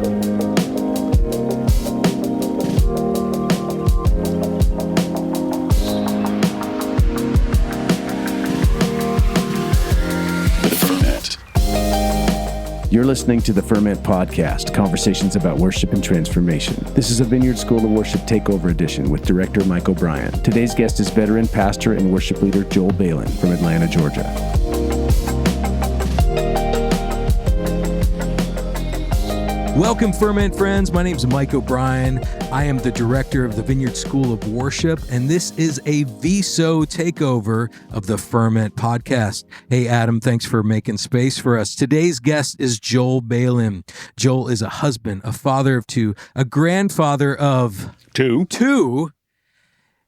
You're listening to the Ferment Podcast, conversations about worship and transformation. This is a Vineyard School of Worship Takeover Edition with Director Mike O'Brien. Today's guest is veteran pastor and worship leader Joel Balin from Atlanta, Georgia. Welcome, Ferment friends. My name is Mike O'Brien. I am the director of the Vineyard School of Worship, and this is a VSO takeover of the Ferment Podcast. Hey, Adam, thanks for making space for us. Today's guest is Joel Balin. Joel is a husband, a father of two, a grandfather of two,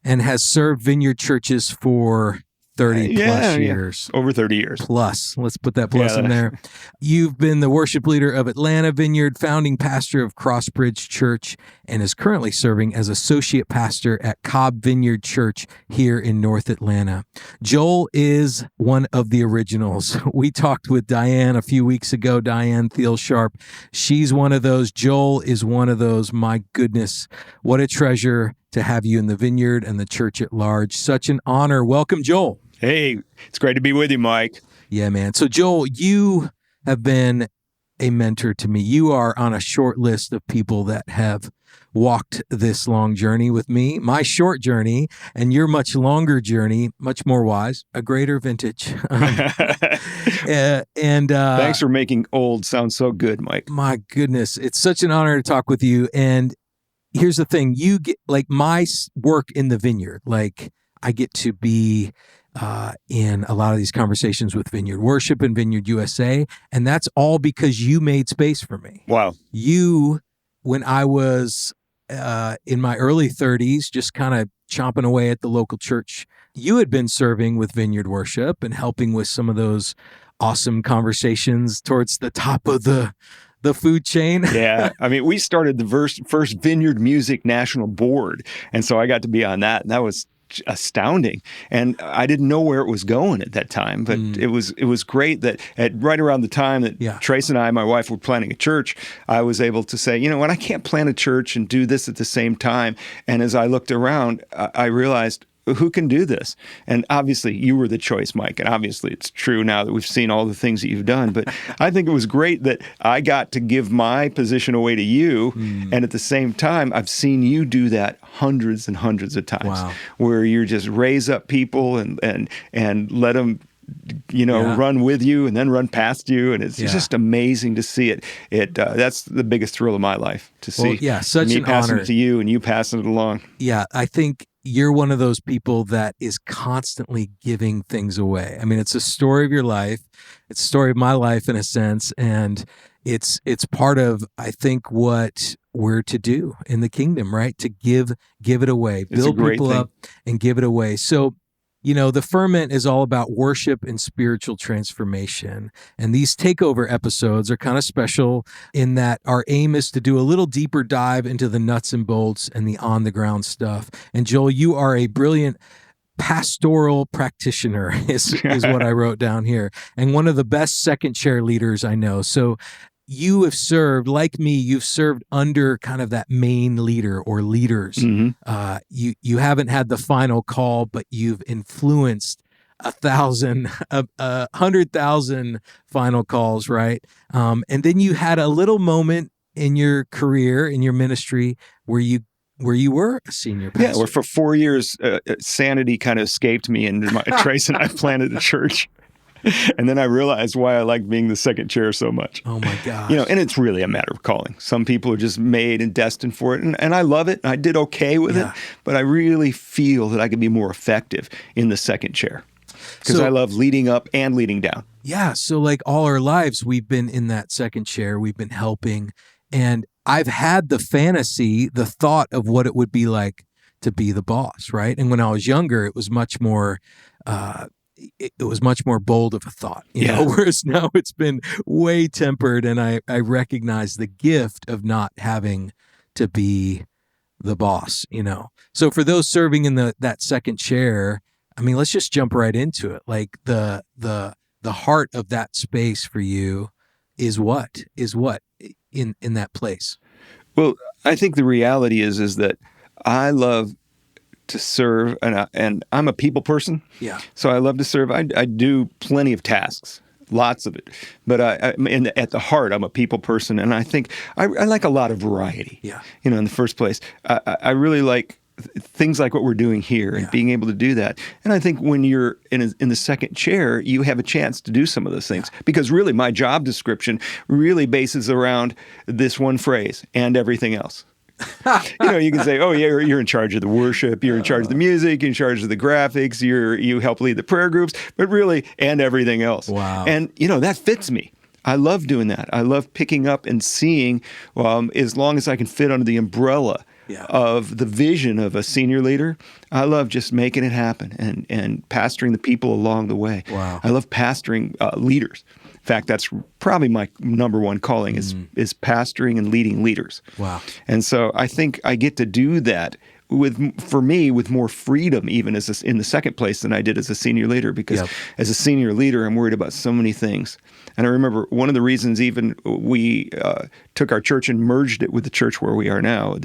and has served Vineyard churches for 30 plus years. Over 30 years. Plus. Let's put that plus in there. You've been the worship leader of Atlanta Vineyard, founding pastor of Crossbridge Church, and is currently serving as associate pastor at Cobb Vineyard Church here in North Atlanta. Joel is one of the originals. We talked with Diane a few weeks ago, Diane Thiel-Sharp. She's one of those. Joel is one of those. My goodness, what a treasure to have you in the Vineyard and the church at large. Such an honor. Welcome, Joel. Hey, it's great to be with you, Mike. Yeah, man. So, Joel, you have been a mentor to me. You are on a short list of people that have walked this long journey with me, my short journey, and your much longer journey, much more wise, a greater vintage. Thanks for making old sound so good, Mike. My goodness. It's such an honor to talk with you. And here's the thing, you get like my work in the Vineyard, like I get to be in a lot of these conversations with Vineyard Worship and Vineyard USA, and that's all because you made space for me. Wow. You, when I was in my early 30s, just kind of chomping away at the local church, you had been serving with Vineyard Worship and helping with some of those awesome conversations towards the top of the food chain. Yeah. I mean, we started the first Vineyard Music National Board. And so I got to be on that. And that was astounding. And I didn't know where it was going at that time, but it was great that right around the time that Trace and I, my wife, were planning a church, I was able to say, you know what, I can't plant a church and do this at the same time. And as I looked around, I realized, who can do this? And obviously you were the choice, Mike. And obviously it's true now that we've seen all the things that you've done. But I think it was great that I got to give my position away to you. And at the same time, I've seen you do that hundreds and hundreds of times, where you just raise up people and let them, run with you and then run past you. And it's just amazing to see it. That's the biggest thrill of my life, to see such me an passing honor it to you and you passing it along. Yeah, I think you're one of those people that is constantly giving things away. I mean, it's a story of your life. It's a story of my life in a sense. And it's part of, I think, what we're to do in the kingdom, right? To give it away, build people up and give it away. So, the Ferment is all about worship and spiritual transformation. And these takeover episodes are kind of special in that our aim is to do a little deeper dive into the nuts and bolts and the on-the-ground stuff. And Joel, you are a brilliant pastoral practitioner is what I wrote down here. And one of the best second chair leaders I know. So you have served, like me, you've served under kind of that main leader or leaders. You haven't had the final call, but you've influenced 100,000 final calls, right? And then you had a little moment in your career, in your ministry, where you were a senior pastor. Yeah, where for 4 years, sanity kind of escaped me, and Trace and I planted a church. And then I realized why I like being the second chair so much. Oh my gosh. And it's really a matter of calling. Some people are just made and destined for it. And I love it. I did okay with it. But I really feel that I could be more effective in the second chair. Because I love leading up and leading down. Yeah. So like all our lives, we've been in that second chair. We've been helping. And I've had the fantasy, the thought of what it would be like to be the boss, right? And when I was younger, it was much more it was much more bold of a thought, whereas now it's been way tempered, and I recognize the gift of not having to be the boss, So for those serving in that second chair, I mean, let's just jump right into it. Like the heart of that space for you is what? in that place? Well, I think the reality is that I love to serve, and I'm a people person. Yeah. So I love to serve. I do plenty of tasks, lots of it. But at the heart, I'm a people person, and I think I like a lot of variety. Yeah. In the first place, I really like things like what we're doing here and being able to do that. And I think when you're in the second chair, you have a chance to do some of those things, because really my job description really bases around this one phrase and everything else. You can say, oh, yeah, you're in charge of the worship, you're in charge of the music, you're in charge of the graphics, you help lead the prayer groups, but really, and everything else. Wow. And, that fits me. I love doing that. I love picking up and seeing, as long as I can fit under the umbrella of the vision of a senior leader, I love just making it happen and pastoring the people along the way. Wow. I love pastoring leaders. In fact, that's probably my number one calling is pastoring and leading leaders. Wow. And so I think I get to do that with more freedom, even in the second place, than I did as a senior leader, because as a senior leader, I'm worried about so many things. And I remember one of the reasons even we took our church and merged it with the church where we are now.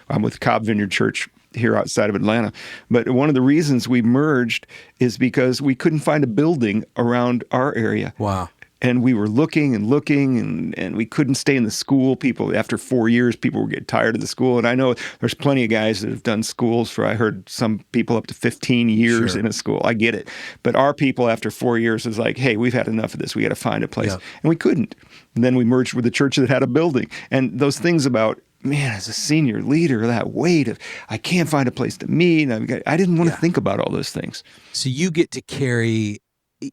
I'm with Cobb Vineyard Church here outside of Atlanta. But one of the reasons we merged is because we couldn't find a building around our area. Wow. And we were looking and we couldn't stay in the school. After 4 years, people were getting tired of the school. And I know there's plenty of guys that have done schools for, I heard some people up to 15 years in a school. I get it. But our people after 4 years was like, hey, we've had enough of this. We got to find a place. Yep. And we couldn't. And then we merged with the church that had a building. And those things about, man, as a senior leader, that weight of, I can't find a place to meet. I didn't want to think about all those things. So you get to carry,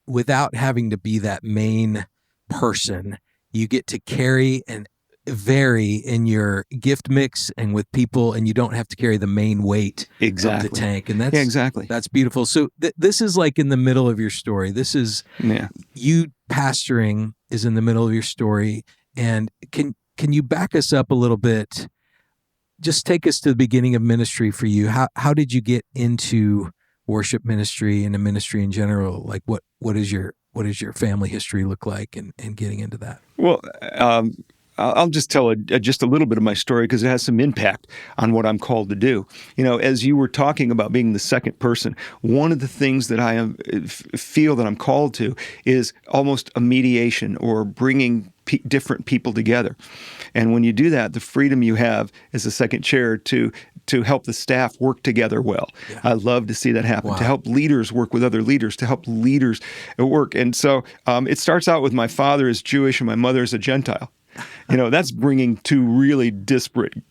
without having to be that main person, you get to carry and vary in your gift mix and with people, and you don't have to carry the main weight of the tank. And that's beautiful. So this is like in the middle of your story. This is you pastoring is in the middle of your story. And can you back us up a little bit? Just take us to the beginning of ministry for you. How did you get into worship ministry and a ministry in general? Like what is your family history look like and getting into that? Well, I'll just tell just a little bit of my story because it has some impact on what I'm called to do. As you were talking about being the second person, one of the things that I feel that I'm called to is almost a mediation or bringing different people together. And when you do that, the freedom you have as a second chair to help the staff work together well. Yeah. I love to see that happen, to help leaders work with other leaders, to help leaders work. And so it starts out with my father is Jewish and my mother is a Gentile. That's bringing two really disparate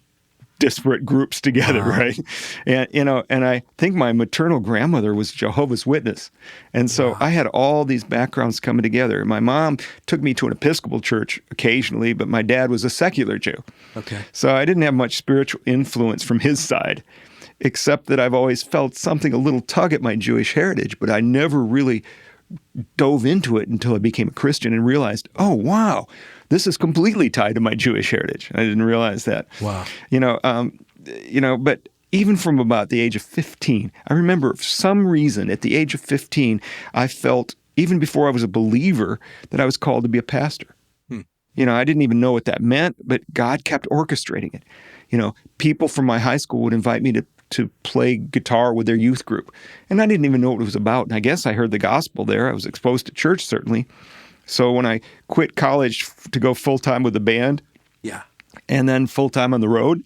groups together, right? And I think my maternal grandmother was Jehovah's Witness. And so I had all these backgrounds coming together. My mom took me to an Episcopal church occasionally, but my dad was a secular Jew. Okay. So I didn't have much spiritual influence from his side, except that I've always felt something, a little tug at my Jewish heritage, but I never really dove into it until I became a Christian and realized, oh, wow, this is completely tied to my Jewish heritage. I didn't realize that. Wow. But even from about the age of 15, I remember for some reason at the age of 15, I felt, even before I was a believer, that I was called to be a pastor. I didn't even know what that meant, but God kept orchestrating it. People from my high school would invite me to play guitar with their youth group. And I didn't even know what it was about. And I guess I heard the gospel there. I was exposed to church, certainly. So when I quit college to go full-time with the band, and then full-time on the road,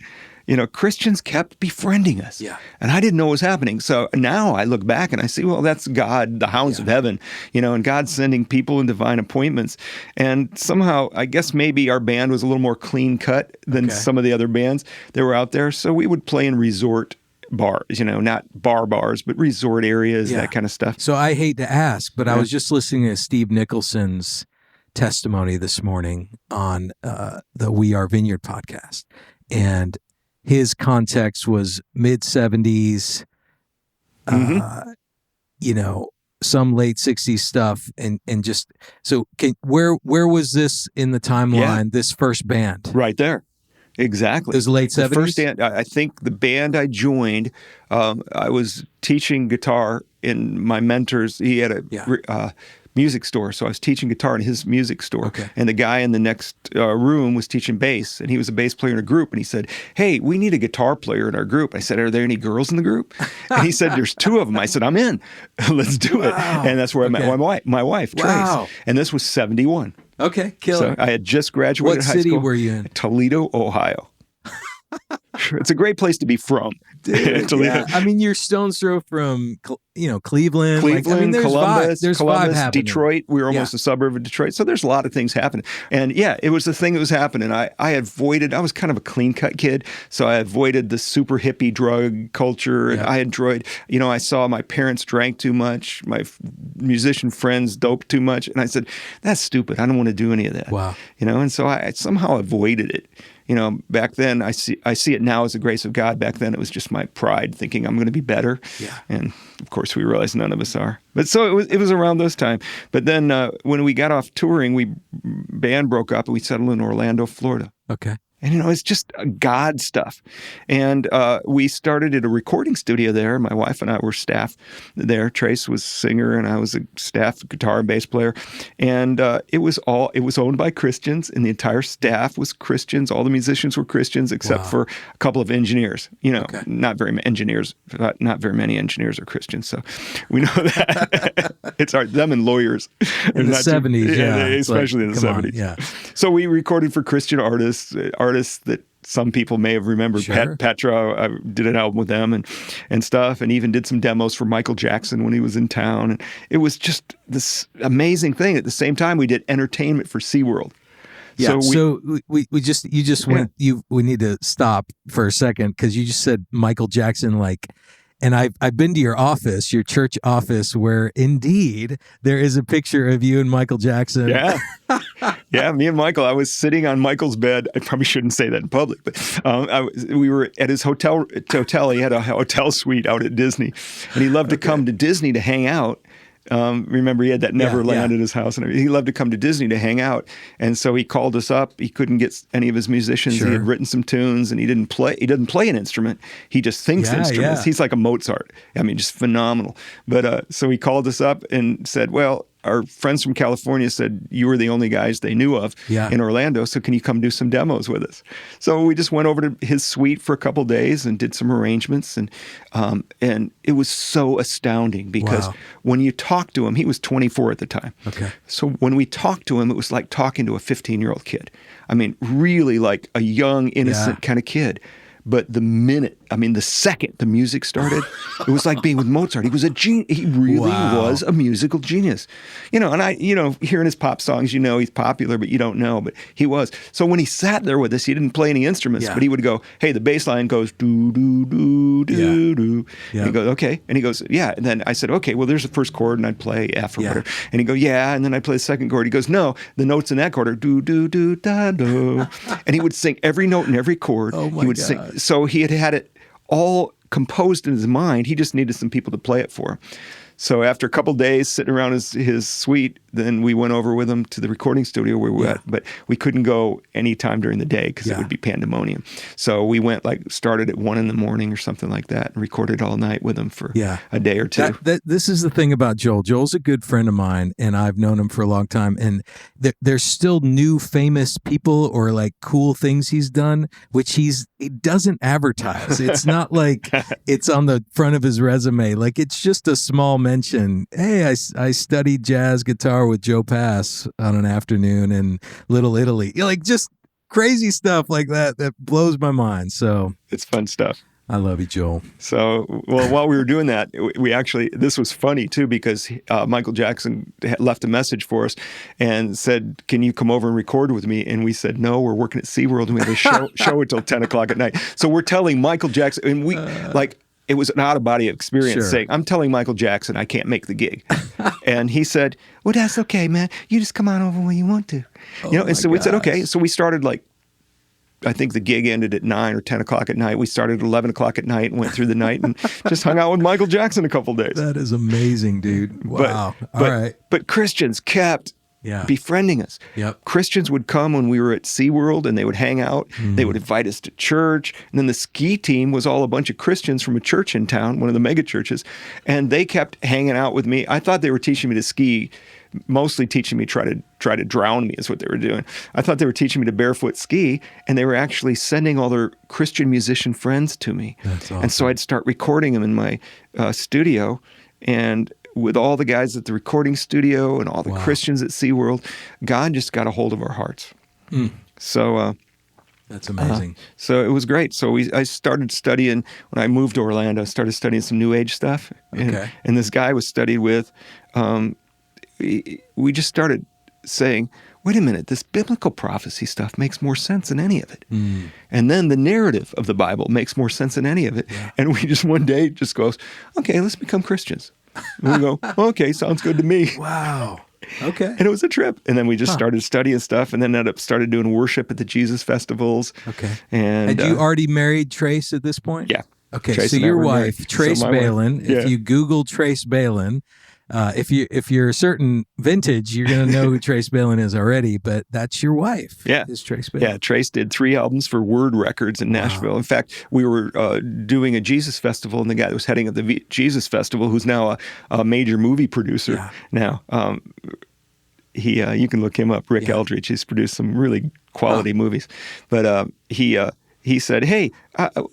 Christians kept befriending us. Yeah. And I didn't know what was happening. So now I look back and I see, well, that's God, the hounds of heaven, and God's sending people in divine appointments. And somehow, I guess maybe our band was a little more clean-cut than some of the other bands that were out there. So we would play in resort bars, not bars, but resort areas, that kind of stuff. So I hate to ask, but I was just listening to Steve Nicholson's testimony this morning on the We Are Vineyard podcast. And his context was mid-70s, some late 60s stuff. And just, so where was this in the timeline, this first band? Right there. Exactly. It was the late 70s? The first band, I think the band I joined, I was teaching guitar, and my mentors, he had a music store. So I was teaching guitar in his music store. Okay. And the guy in the next room was teaching bass, and he was a bass player in a group. And he said, "Hey, we need a guitar player in our group." I said, "Are there any girls in the group?" And he said, "There's 2 of them." I said, "I'm in. Let's do it." And that's where I met my wife, Trace. Wow. And this was 71. Okay, killer. So I had just graduated high school. What city were you in? Toledo, Ohio. It's a great place to be from. Dude, Toledo. I mean, you're stone's throw from Cleveland, Cleveland, there's Columbus, there's vibe happening. Detroit. We were almost a suburb of Detroit, so there's a lot of things happening. And yeah, it was the thing that was happening. I was kind of a clean cut kid, so I avoided the super hippie drug culture, and I enjoyed. I saw my parents drank too much, my musician friends doped too much, and I said, "That's stupid. I don't want to do any of that." Wow. And so I somehow avoided it. Back then, I see it now as the grace of God. Back then, it was just my pride, thinking I'm going to be better. Yeah. And of course, we realized none of us are. But so it was around those times. But then when we got off touring, band broke up and we settled in Orlando, Florida. Okay. And, it's just God stuff. And we started at a recording studio there. My wife and I were staff there. Trace was singer and I was a staff guitar and bass player. And it was owned by Christians, and the entire staff was Christians. All the musicians were Christians except for a couple of engineers. Not very many engineers. Not very many engineers are Christians. So we know that. It's them and lawyers. In the 70s, especially in the 70s. Yeah. So we recorded for Christian artists that some people may have remembered. Sure. Petra, I did an album with them and stuff, and even did some demos for Michael Jackson when he was in town. And it was just this amazing thing. At the same time, we did entertainment for SeaWorld. Yeah. So we need to stop for a second, because you just said Michael Jackson, and I've been to your office, your church office, where indeed there is a picture of you and Michael Jackson. Yeah. Yeah, me and Michael. I was sitting on Michael's bed. I probably shouldn't say that in public, but we were at his hotel. He had a hotel suite out at Disney, and he loved to come to Disney to hang out. Remember, he had that Neverland at his house, and he loved to come to Disney to hang out. And so he called us up. He couldn't get any of his musicians. Sure. He had written some tunes, and he doesn't play an instrument. He just thinks instruments. Yeah. He's like a Mozart. I mean, just phenomenal. But so he called us up and said, "Well, our friends from California said you were the only guys they knew of in Orlando, so can you come do some demos with us?" So we just went over to his suite for a couple of days and did some arrangements, and it was so astounding because when you talk to him, he was 24 at the time. Okay. So when we talked to him, it was like talking to a 15-year-old kid. I mean, really like a young, innocent kind of kid. But the second the music started, it was like being with Mozart. He was a genius. He really was a musical genius. And hearing his pop songs, he's popular, but you don't know, but he was. So when he sat there with us, he didn't play any instruments, but he would go, "Hey, the bass line goes do, do, do, do, do." Yeah. And he goes, "Okay." And he goes, "Yeah." And then I said, "Okay, well, there's the first chord," and I'd play F or whatever. And he'd go, "Yeah." And then I'd play the second chord. He goes, "No, the notes in that chord are do, do, do, da, do." And he would sing every note in every chord. Oh my he would God. sing. So he had it all composed in his mind. He just needed some people to play it for him. So after a couple of days sitting around his suite, then we went over with him to the recording studio where we were at, but we couldn't go any time during the day because it would be pandemonium. So we went started at 1 a.m. or something like that and recorded all night with him for a day or two. This is the thing about Joel. Joel's a good friend of mine, and I've known him for a long time. And there's still new famous people or cool things he's done, which he doesn't advertise. It's not like it's on the front of his resume. It's just a small mention. Hey, I studied jazz guitar with Joe Pass on an afternoon in Little Italy. Just crazy stuff like that blows my mind. So it's fun stuff. I love you, Joel. So, while we were doing that, this was funny too, because Michael Jackson left a message for us and said, "Can you come over and record with me?" And we said, "No, we're working at SeaWorld and we have a show until 10 o'clock at night." So we're telling Michael Jackson, and it was an out-of-body experience saying, I'm telling Michael Jackson I can't make the gig. And he said, "Well, that's okay, man. You just come on over when you want to." And so we said, okay. So we started I think the gig ended at 9 or 10 o'clock at night. We started at 11 o'clock at night and went through the night and just hung out with Michael Jackson a couple of days. That is amazing, dude. Wow. All right. But Christians kept befriending us. Yep. Christians would come when we were at SeaWorld and they would hang out. Mm. They would invite us to church. And then the ski team was all a bunch of Christians from a church in town, one of the mega churches. And they kept hanging out with me. I thought they were teaching me to ski mostly teaching me try to drown me is what they were doing. I thought they were teaching me to barefoot ski, and they were actually sending all their Christian musician friends to me. That's awesome. And so I'd start recording them in my studio, and with all the guys at the recording studio and all the Christians at SeaWorld, God just got a hold of our hearts. So that's amazing. So it was great. So I started studying, when I moved to Orlando, I started studying some New Age stuff. And this guy I was studied with, we just started saying, wait a minute, this biblical prophecy stuff makes more sense than any of it. And then the narrative of the Bible makes more sense than any of it. Yeah. And we just one day just goes, okay, let's become Christians. And we go, okay, sounds good to me. Wow. Okay. And it was a trip. And then we just started studying stuff, and then started doing worship at the Jesus festivals. Okay. And had you already married Trace at this point? Yeah. Okay. Trace so and I your were wife, married. Trace So my Balin, wife, yeah. if you Google Trace Balin, if you're a certain vintage, you're going to know who Trace Balin is already, but that's your wife. Yeah. Is Trace Balin. Yeah. Trace did 3 albums for Word Records in Nashville. Wow. In fact, we were doing a Jesus festival, and the guy that was heading up the Jesus festival, who's now a major movie producer now, you can look him up, Rick Eldridge. He's produced some really quality movies. But he said, hey,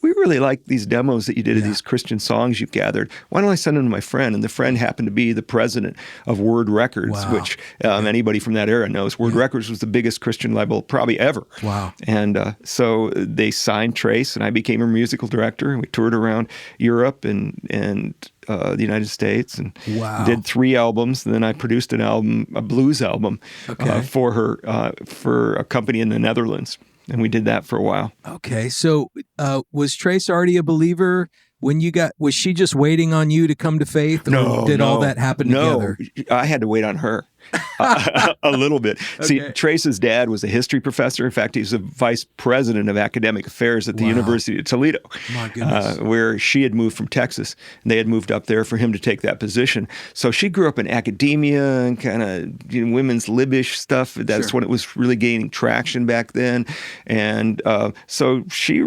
we really like these demos that you did of these Christian songs you've gathered. Why don't I send them to my friend? And the friend happened to be the president of Word Records, which anybody from that era knows. Word Records was the biggest Christian label probably ever. Wow. And so they signed Trace, and I became her musical director. And we toured around Europe and the United States, and did 3 albums. And then I produced an album, a blues album, for her, for a company in the Netherlands. And we did that for a while. Okay. So was Trace already a believer when you was she just waiting on you to come to faith? Or did all that happen together? No, I had to wait on her a little bit. Okay. See, Trace's dad was a history professor. In fact, he's a vice president of academic affairs at the University of Toledo. My goodness. Where she had moved from Texas, and they had moved up there for him to take that position. So she grew up in academia and kind of women's libish stuff. That's when it was really gaining traction back then. And so she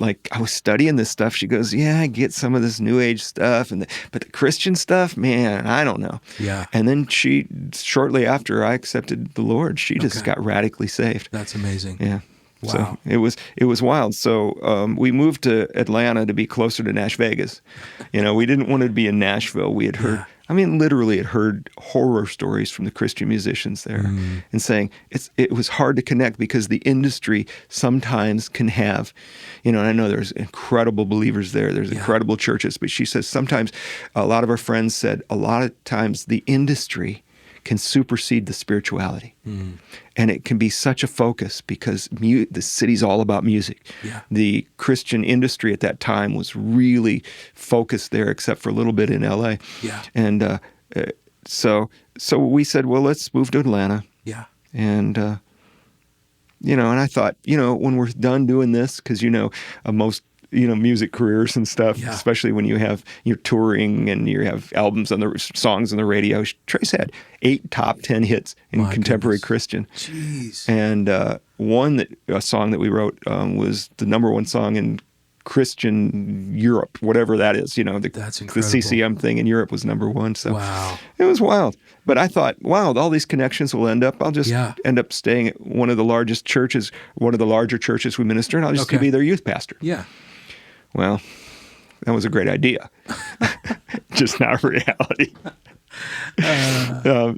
like, I was studying this stuff. She goes, yeah, I get some of this New Age stuff, but the Christian stuff, man, I don't know. Yeah. And then shortly after I accepted the Lord, she just got radically saved. That's amazing. Yeah. Wow. So it was wild. So we moved to Atlanta to be closer to Nash Vegas. We didn't want to be in Nashville. We had heard, literally had heard horror stories from the Christian musicians there, and saying it was hard to connect because the industry sometimes can have, and I know there's incredible believers there. There's incredible churches, but she says sometimes, a lot of our friends said, a lot of times the industry can supersede the spirituality. And it can be such a focus because the city's all about music. Yeah. The Christian industry at that time was really focused there, except for a little bit in LA. Yeah. And so we said, well, let's move to Atlanta. Yeah. And, and I thought, when we're done doing this, because, most music careers and stuff, especially when you're touring and you have albums on the songs on the radio. Trace had 8 top 10 hits in contemporary Christian. Jeez. And a song that we wrote was the #1 song in Christian Europe, whatever that is. That's incredible. The CCM thing in Europe was #1. So it was wild. But I thought, wow, all these connections will I'll just end up staying at one of the largest churches, one of the larger churches we minister, and I'll just be their youth pastor. Yeah. Well, that was a great idea. Just not reality.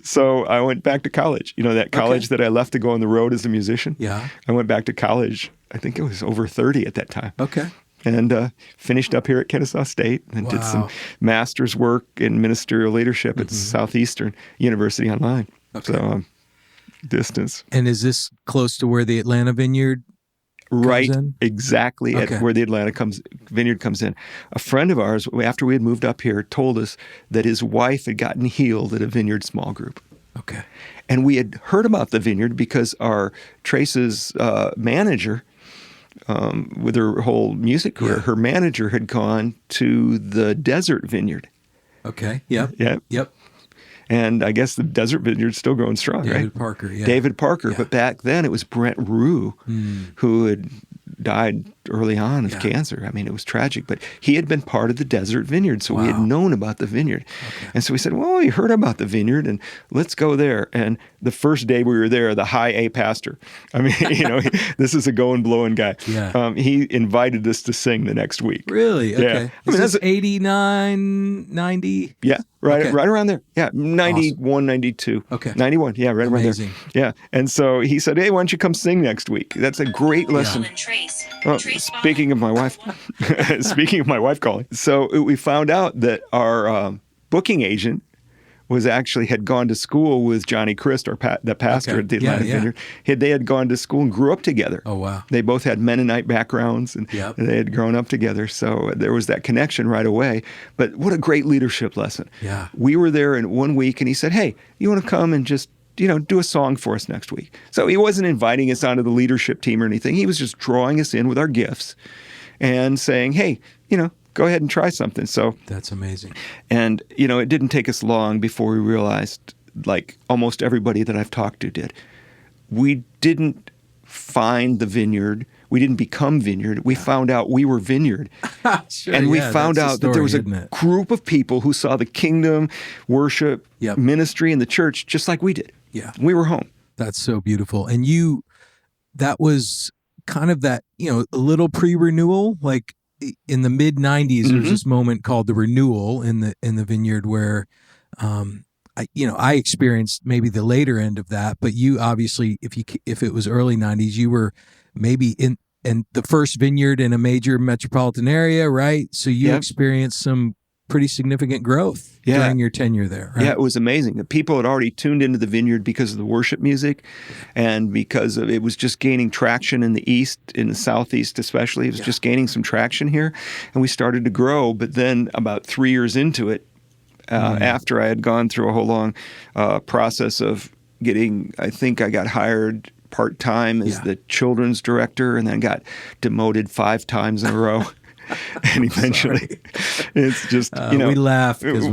So I went back to college. That college that I left to go on the road as a musician? Yeah. I went back to college. I think it was over 30 at that time. Okay. And finished up here at Kennesaw State and did some master's work in ministerial leadership at Southeastern University online. Okay. So distance. And is this close to where the Atlanta Vineyard Right, exactly at where the Atlanta Vineyard comes in. A friend of ours, after we had moved up here, told us that his wife had gotten healed at a Vineyard small group. Okay. And we had heard about the Vineyard because Trace's manager, with her whole music career, her manager had gone to the Desert Vineyard. Okay, yep. Yep. And I guess the Desert Vineyard's still going strong, right? David Parker, yeah. David Parker. Yeah. But back then it was Brent Rue who had died early on of cancer. I mean, it was tragic, but he had been part of the Desert Vineyard, so we had known about the vineyard. Okay. And so we said, well, we heard about the vineyard, and let's go there. And the first day we were there, the high A pastor, I mean, this is a going, blowing guy. Yeah. He invited us to sing the next week. Really? Okay. Yeah. I mean, that's 89, 90? Yeah. Right around there. Yeah, 91, awesome. 92. Okay. 91, yeah, right Amazing. Around there. Yeah, and so he said, hey, why don't you come sing next week? That's a great lesson. Oh, speaking of my wife, speaking of my wife calling. So we found out that our booking agent had gone to school with Johnny Christ, the pastor at the Atlanta Vineyard. They had gone to school and grew up together. Oh, wow. They both had Mennonite backgrounds, and they had grown up together. So there was that connection right away. But what a great leadership lesson. Yeah. We were there in 1 week, and he said, hey, you want to come and just do a song for us next week? So he wasn't inviting us onto the leadership team or anything. He was just drawing us in with our gifts and saying, hey, go ahead and try something. So that's amazing. And, it didn't take us long before we realized, like almost everybody that I've talked to did, we didn't find the vineyard. We didn't become vineyard. We found out we were vineyard. Sure, and we found out that there was a group of people who saw the kingdom, worship, ministry, and the church just like we did. Yeah. We were home. That's so beautiful. And that was kind of that, a little pre-renewal, like in the mid 90s, there was this moment called the renewal in the vineyard where, I experienced maybe the later end of that, but you obviously, if it was early 90s, you were maybe in the first vineyard in a major metropolitan area, right? So you experienced some pretty significant growth during your tenure there, right? Yeah, it was amazing. The people had already tuned into the vineyard because of the worship music and because it was just gaining traction in the East, in the Southeast especially. It was just gaining some traction here, and we started to grow. But then about 3 years into it, after I had gone through a whole long process of I think I got hired part-time as the children's director and then got demoted 5 times in a row. And eventually, it's just, we laugh because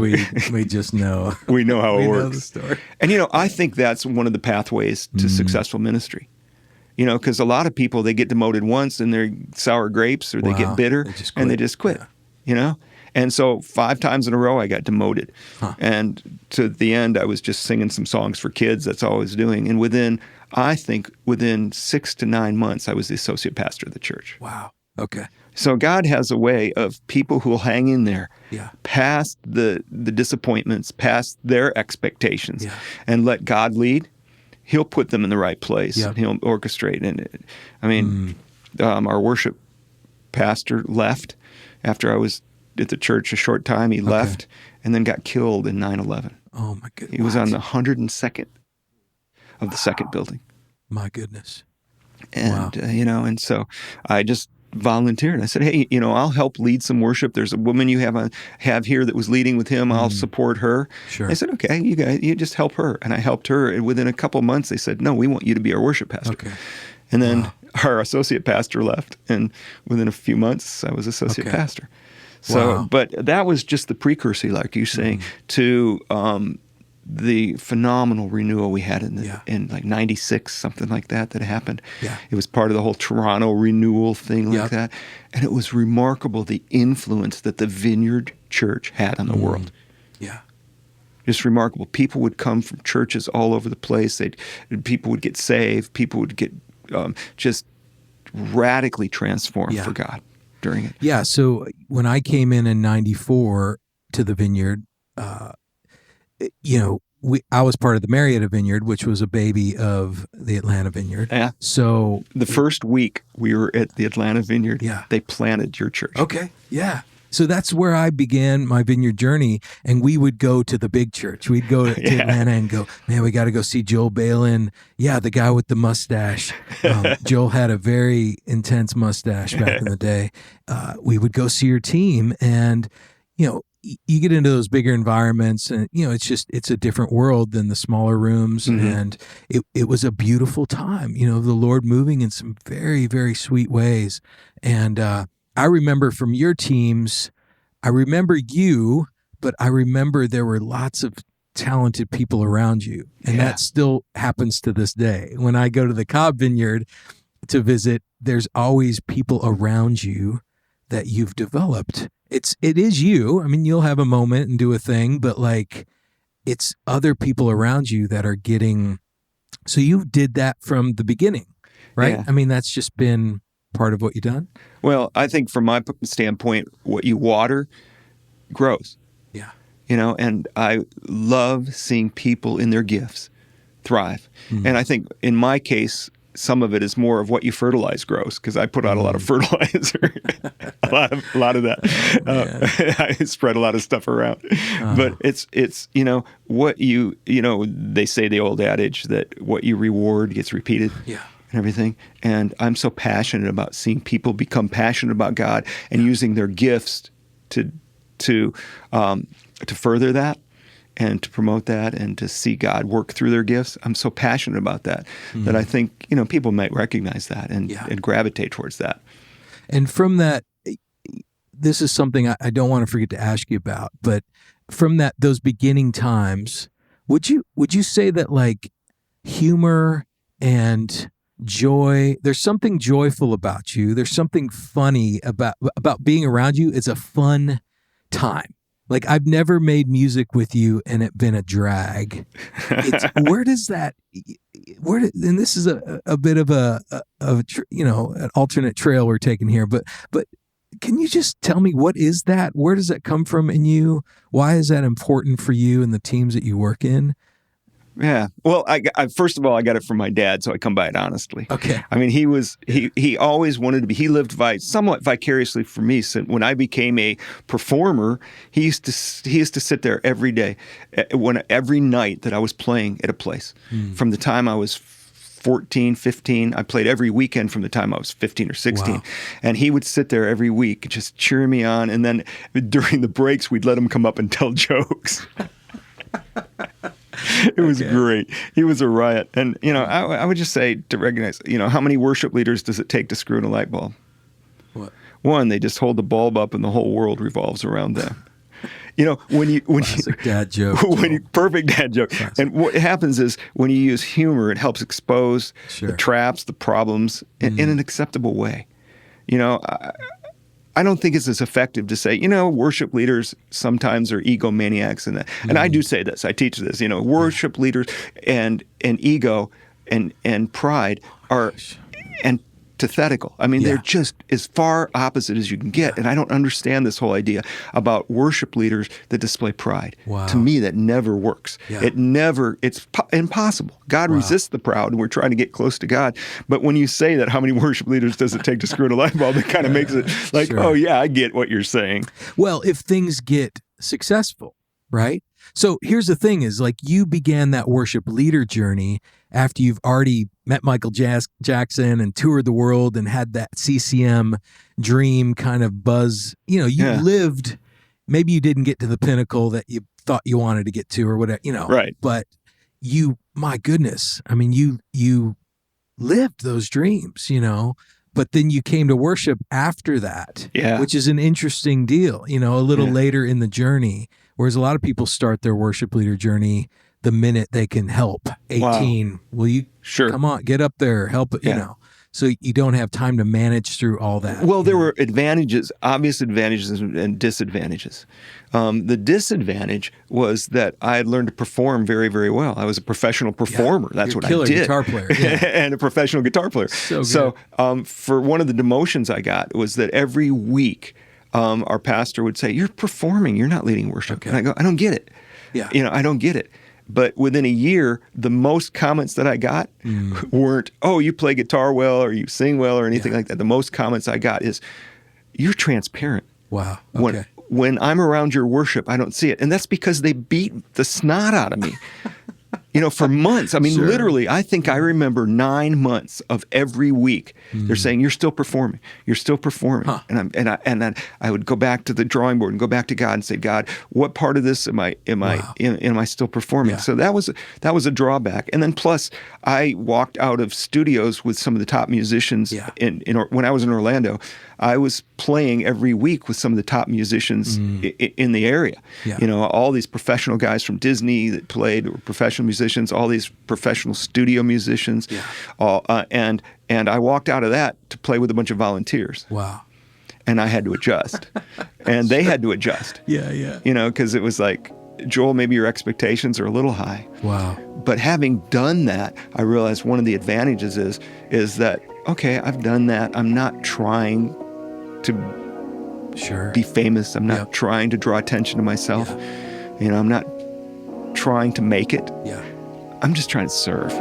we just know. We know how it works. Know the story. And, I think that's one of the pathways to successful ministry. Because a lot of people, they get demoted once and they're sour grapes or they get bitter and they just quit, And so 5 times in a row, I got demoted. And to the end, I was just singing some songs for kids. That's all I was doing. And within 6 to 9 months, I was the associate pastor of the church. Wow. Okay. So God has a way of people who will hang in there past the disappointments, past their expectations, and let God lead. He'll put them in the right place, and he'll orchestrate. And our worship pastor left after I was at the church a short time. He left and then got killed in 9/11. Oh, my goodness. He was on the 102nd of the second building. My goodness. And, and so I just volunteered. I said, hey, I'll help lead some worship. There's a woman you have here that was leading with him. I'll support her. Sure. I said, okay, you just help her. And I helped her. And within a couple of months, they said, no, we want you to be our worship pastor. Okay. And then our associate pastor left. And within a few months, I was associate pastor. So, but that was just the precursor, like you're saying, to the phenomenal renewal we had in like 96, something like that happened. Yeah. It was part of the whole Toronto renewal thing like that. And it was remarkable, the influence that the Vineyard Church had on the world. Yeah. Just remarkable. People would come from churches all over the place. People would get saved. People would get just radically transformed for God during it. Yeah. So when I came in 94 to the Vineyard, I was part of the Marietta Vineyard, which was a baby of the Atlanta Vineyard. Yeah. So the first week we were at the Atlanta Vineyard, they planted your church. Okay. Yeah. So that's where I began my vineyard journey, and we would go to the big church. We'd go to Atlanta and go, man, we got to go see Joel Balin. Yeah, the guy with the mustache. Joel had a very intense mustache back in the day. We would go see your team, and you get into those bigger environments, and it's a different world than the smaller rooms, and it was a beautiful time. The Lord moving in some very, very sweet ways, and I remember from your teams, I remember you, but I remember there were lots of talented people around you. And that still happens to this day. When I go to the Cobb Vineyard, to visit, there's always people around you that you've developed. It is you. I mean, you'll have a moment and do a thing, but like it's other people around you that are getting. So you did that from the beginning, right? Yeah. I mean, that's just been part of what you've done. Well, I think from my standpoint, what you water grows. Yeah. And I love seeing people in their gifts thrive. And I think in my case, some of it is more of what you fertilize grows, because I put out a lot of fertilizer, a lot of that. I spread a lot of stuff around. But it's what they say, the old adage that what you reward gets repeated. Yeah. And everything. And I'm so passionate about seeing people become passionate about God and using their gifts to further that and to promote that and to see God work through their gifts. I'm so passionate about that that I think people might recognize that and gravitate towards that. And from that, this is something I don't want to forget to ask you about, but from those beginning times, would you say that like humor and joy, there's something joyful about you, there's something funny about being around you? It's a fun time. Like, I've never made music with you and it been a drag. And this is a bit of an alternate trail we're taking here, but can you just tell me, what is that? Where does that come from in you? Why is that important for you and the teams that you work in? Yeah. Well, I first of all, I got it from my dad, so I come by it honestly. Okay. I mean, he always wanted to be. He lived somewhat vicariously for me. So when I became a performer, he used to sit there every day, every night that I was playing at a place. From the time I was 14, 15, I played every weekend from the time I was 15 or 16. Wow. And he would sit there every week just cheering me on. And then during the breaks, we'd let him come up and tell jokes. It was great. He was a riot. And, I would just say to recognize, how many worship leaders does it take to screw in a light bulb? What? One, they just hold the bulb up and the whole world revolves around them. Classic dad joke. Perfect dad joke. Classic. And what happens is when you use humor, it helps expose the traps, the problems in an acceptable way. I don't think it's as effective to say, worship leaders sometimes are egomaniacs and I do say this, I teach this, worship leaders and ego and pride are antithetical. I mean, they're just as far opposite as you can get. And I don't understand this whole idea about worship leaders that display pride. Wow. To me, that never works. Yeah. It's impossible. God resists the proud, and we're trying to get close to God. But when you say that, how many worship leaders does it take to screw in a light bulb? It kind of makes it like, oh yeah, I get what you're saying. Well, if things get successful, right? So here's the thing is, like, you began that worship leader journey after you've already met Michael Jackson and toured the world and had that CCM dream kind of buzz. You lived, maybe you didn't get to the pinnacle that you thought you wanted to get to or whatever, Right. But my goodness, I mean, you lived those dreams, but then you came to worship after that, which is an interesting deal, a little later in the journey. Whereas a lot of people start their worship leader journey the minute they can help. 18, wow. Will you come on, get up there, help, so you don't have time to manage through all that. Well, there were obvious advantages and disadvantages. The disadvantage was that I had learned to perform very, very well. I was a professional performer. That's what I did. Guitar player. And a professional guitar player. So for one of the demotions I got was that every week our pastor would say, "You're performing, you're not leading worship." Okay. And I go, "I don't get it." Yeah. I don't get it. But within a year, the most comments that I got weren't, "Oh, you play guitar well," or "You sing well," or anything like that. The most comments I got is, "You're transparent." Wow. Okay. When I'm around your worship, I don't see it. And that's because they beat the snot out of me. For months. I mean, literally, I think I remember 9 months of every week. They're saying, "You're still performing. You're still performing." Huh. And I would go back to the drawing board and go back to God and say, "God, what part of this am I still performing?" Yeah. So that was a drawback. And then plus, I walked out of studios with some of the top musicians. Yeah. When I was in Orlando, I was playing every week with some of the top musicians in the area. Yeah. All these professional guys from Disney that played, were professional musicians. musicians, all these professional studio musicians, and I walked out of that to play with a bunch of volunteers. Wow. And I had to adjust, and they had to adjust. Yeah. Because it was like, Joel, maybe your expectations are a little high. Wow. But having done that, I realized one of the advantages is that, okay, I've done that. I'm not trying to be famous. I'm not trying to draw attention to myself. Yeah. I'm not trying to make it. Yeah. I'm just trying to serve.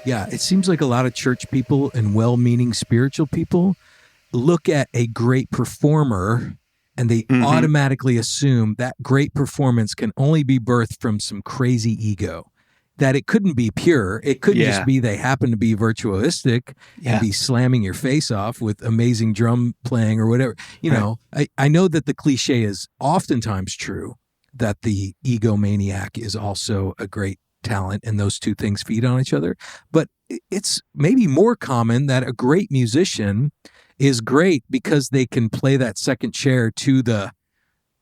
Yeah, it seems like a lot of church people and well-meaning spiritual people look at a great performer and they automatically assume that great performance can only be birthed from some crazy ego, that it couldn't be pure. It couldn't just be they happen to be virtuosistic and be slamming your face off with amazing drum playing or whatever. I know that the cliche is oftentimes true, that the egomaniac is also a great talent and those two things feed on each other. But it's maybe more common that a great musician is great because they can play that second chair to the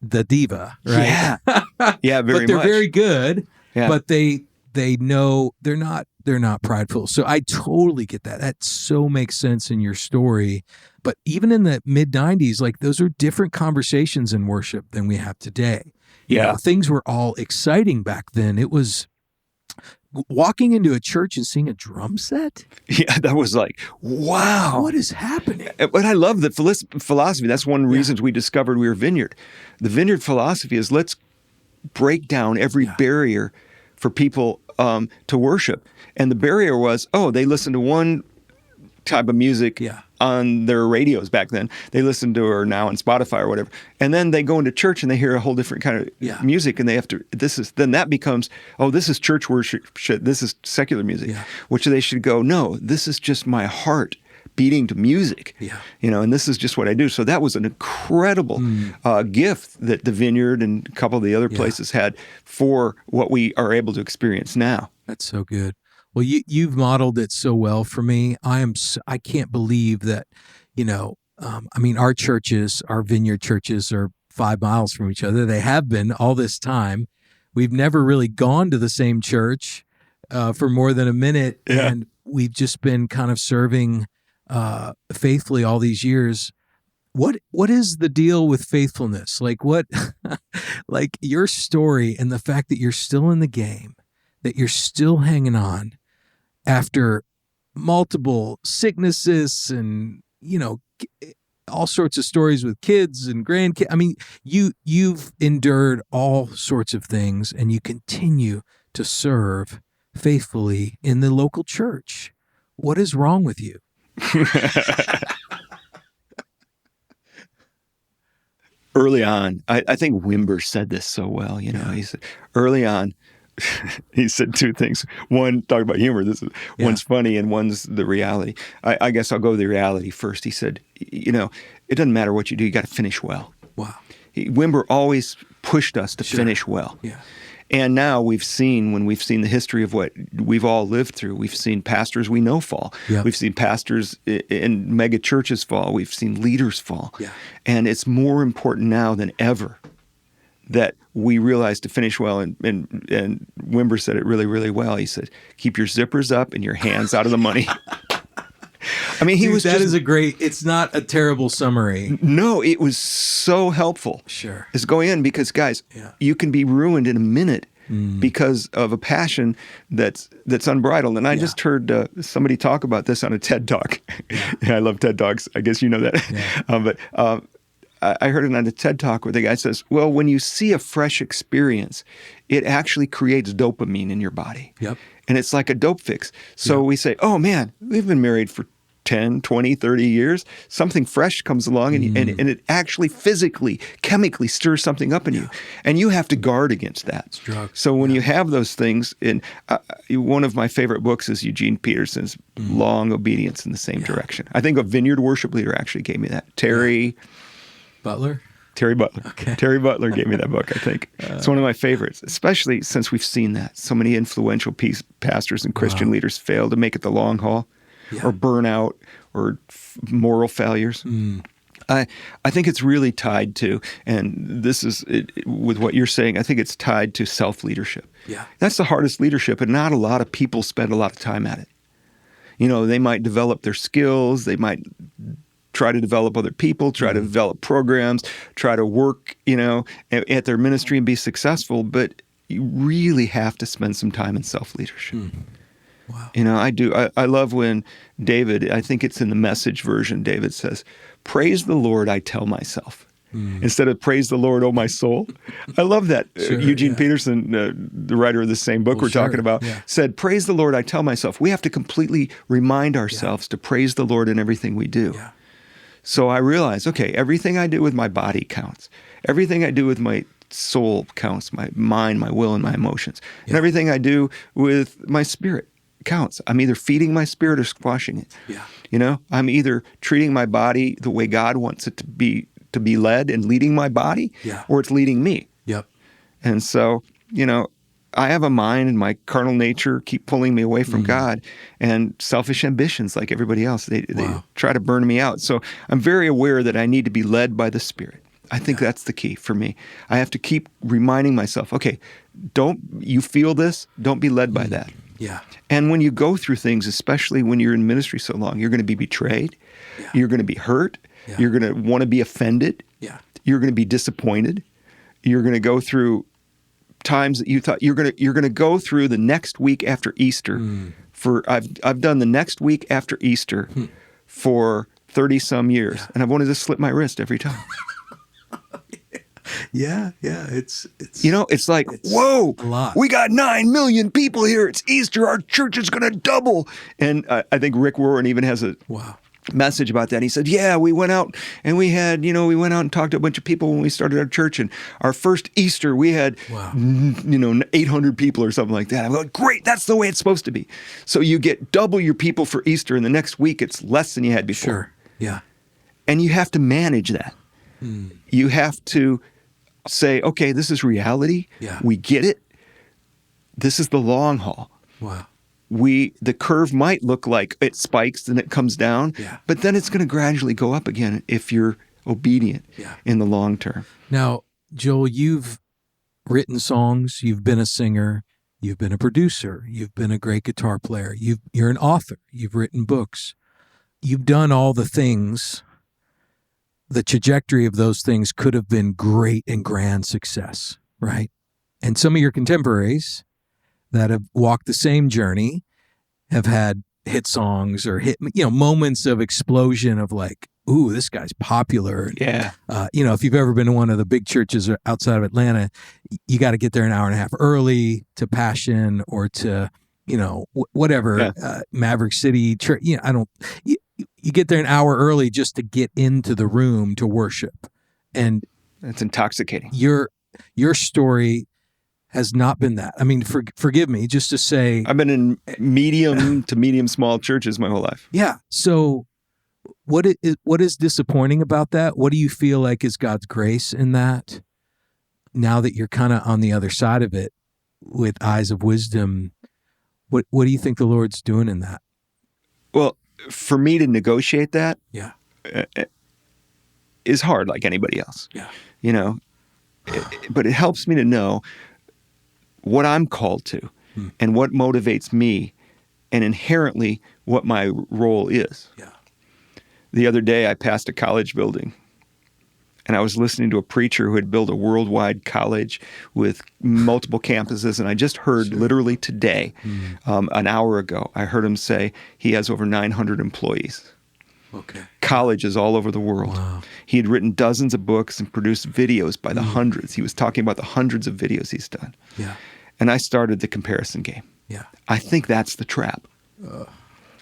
diva, right? Yeah, very But they're much. very good, but they know they're not prideful. So I totally get that. That so makes sense in your story. But even in the mid-90s, like those are different conversations in worship than we have today. Things were all exciting back then. It was walking into a church and seeing a drum set. Yeah, that was like, wow. What is happening? But I love the philosophy. That's one of the reasons we discovered we were Vineyard. The Vineyard philosophy is let's break down every barrier for people to worship. And the barrier was, they listen to one type of music on their radios back then. They listen to her now on Spotify or whatever. And then they go into church and they hear a whole different kind of music, and they have to, then that becomes, this is church worship, this is secular music, which they should go, no, this is just my heart beating to music, and this is just what I do. So that was an incredible gift that the Vineyard and a couple of the other places had for what we are able to experience now. That's so good. Well, you've modeled it so well for me. I can't believe that, our churches, our Vineyard churches are 5 miles from each other. They have been all this time. We've never really gone to the same church for more than a minute. Yeah. And we've just been kind of serving faithfully all these years. What is the deal with faithfulness? Like what, like your story and the fact that you're still in the game, that you're still hanging on after multiple sicknesses and, all sorts of stories with kids and grandkids. I mean, you've endured all sorts of things and you continue to serve faithfully in the local church. What is wrong with you? Early on, I think Wimber said this so well, he said early on, he said two things. One, talk about humor. One's funny and one's the reality. I guess I'll go with the reality first. He said, it doesn't matter what you do. You got to finish well. Wow. Wimber always pushed us to finish well. Yeah. And now when we've seen the history of what we've all lived through, we've seen pastors we know fall. Yeah. We've seen pastors in mega churches fall. We've seen leaders fall. Yeah. And it's more important now than ever that we realize to finish well. And Wimber said it really, really well. He said, keep your zippers up and your hands out of the money. I mean, it's not a terrible summary. No, it was so helpful. Sure. It's going in because, guys, you can be ruined in a minute because of a passion that's unbridled. And I just heard somebody talk about this on a TED Talk. I love TED Talks. I guess you know that. Yeah. But I heard it on a TED Talk where the guy says, well, when you see a fresh experience, it actually creates dopamine in your body. Yep. And it's like a dope fix. So we say, oh man, we've been married for 10, 20, 30 years. Something fresh comes along and it actually physically, chemically stirs something up in you. And you have to guard against that. So when you have those things, and one of my favorite books is Eugene Peterson's Long Obedience in the Same Direction. I think a Vineyard worship leader actually gave me that. Terry Butler. Okay. Terry Butler gave me that book, I think. It's one of my favorites, especially since we've seen that. So many influential pastors and Christian leaders fail to make it the long haul, or burnout, or moral failures. I think it's really tied to, and this is with what you're saying, I think it's tied to self-leadership. Yeah. That's the hardest leadership, and not a lot of people spend a lot of time at it. You know, they might develop their skills, they might try to develop other people, try to develop programs, try to work, you know, at their ministry and be successful, but you really have to spend some time in self-leadership. Wow. You know, I do. I love when David, I think it's in the Message version, David says, praise the Lord, I tell myself. Instead of praise the Lord, oh my soul. I love that. Eugene Peterson, the writer of the same book we're talking about, said, praise the Lord, I tell myself. We have to completely remind ourselves to praise the Lord in everything we do. Yeah. So I realized, okay, everything I do with my body counts. Everything I do with my soul counts, my mind, my will, and my emotions. And everything I do with my spirit counts. I'm either feeding my spirit or squashing it. Yeah. You know, I'm either treating my body the way God wants it to be led and leading my body, or it's leading me. Yep. And so, you know, I have a mind and my carnal nature keep pulling me away from God, and selfish ambitions like everybody else, they try to burn me out. So I'm very aware that I need to be led by the Spirit. I think that's the key for me. I have to keep reminding myself, okay, don't you feel this? Don't be led by that. Yeah. And when you go through things, especially when you're in ministry so long, you're going to be betrayed. Yeah. You're going to be hurt. Yeah. You're going to want to be offended. Yeah. You're going to be disappointed. You're going to go through times that you thought you're going to go through the next week after Easter. I've done the next week after Easter for 30 some years, and I've wanted to slip my wrist every time. It's you know, it's like, whoa, we got 9 million people here. It's Easter. Our church is going to double. And I think Rick Warren even has a message about that. He said, yeah, we went out and we went out and talked to a bunch of people when we started our church, and our first Easter we had 800 people or something like that. I'm like, great, that's the way it's supposed to be. So you get double your people for Easter, and the next week it's less than you had before. Sure. Yeah. And you have to manage that. You have to say, okay, this is reality. Yeah. We get it. This is the long haul. Wow. The curve might look like it spikes and it comes down, but then it's going to gradually go up again if you're obedient in the long term. Now, Joel, you've written songs, you've been a singer, you've been a producer, you've been a great guitar player, you're an author, you've written books. You've done all the things. The trajectory of those things could have been great and grand success, right? And some of your contemporaries that have walked the same journey have had hit songs or moments of explosion of like, ooh, this guy's popular. Yeah. If you've ever been to one of the big churches outside of Atlanta, you got to get there an hour and a half early to Passion or to, whatever, Maverick City Church. You get there an hour early just to get into the room to worship. And it's intoxicating. Your story has not been that. I mean, forgive me, just to say... I've been in medium to medium small churches my whole life. Yeah. So what is disappointing about that? What do you feel like is God's grace in that? Now that you're kind of on the other side of it with eyes of wisdom, what do you think the Lord's doing in that? Well, for me to negotiate that is hard like anybody else. Yeah. But it helps me to know what I'm called to and what motivates me and inherently what my role is. Yeah. The other day I passed a college building and I was listening to a preacher who had built a worldwide college with multiple campuses, and I just heard literally today, an hour ago, I heard him say he has over 900 employees. Okay. Colleges all over the world. Wow. He had written dozens of books and produced videos by the hundreds. He was talking about the hundreds of videos he's done. Yeah. And I started the comparison game. Yeah. I think that's the trap.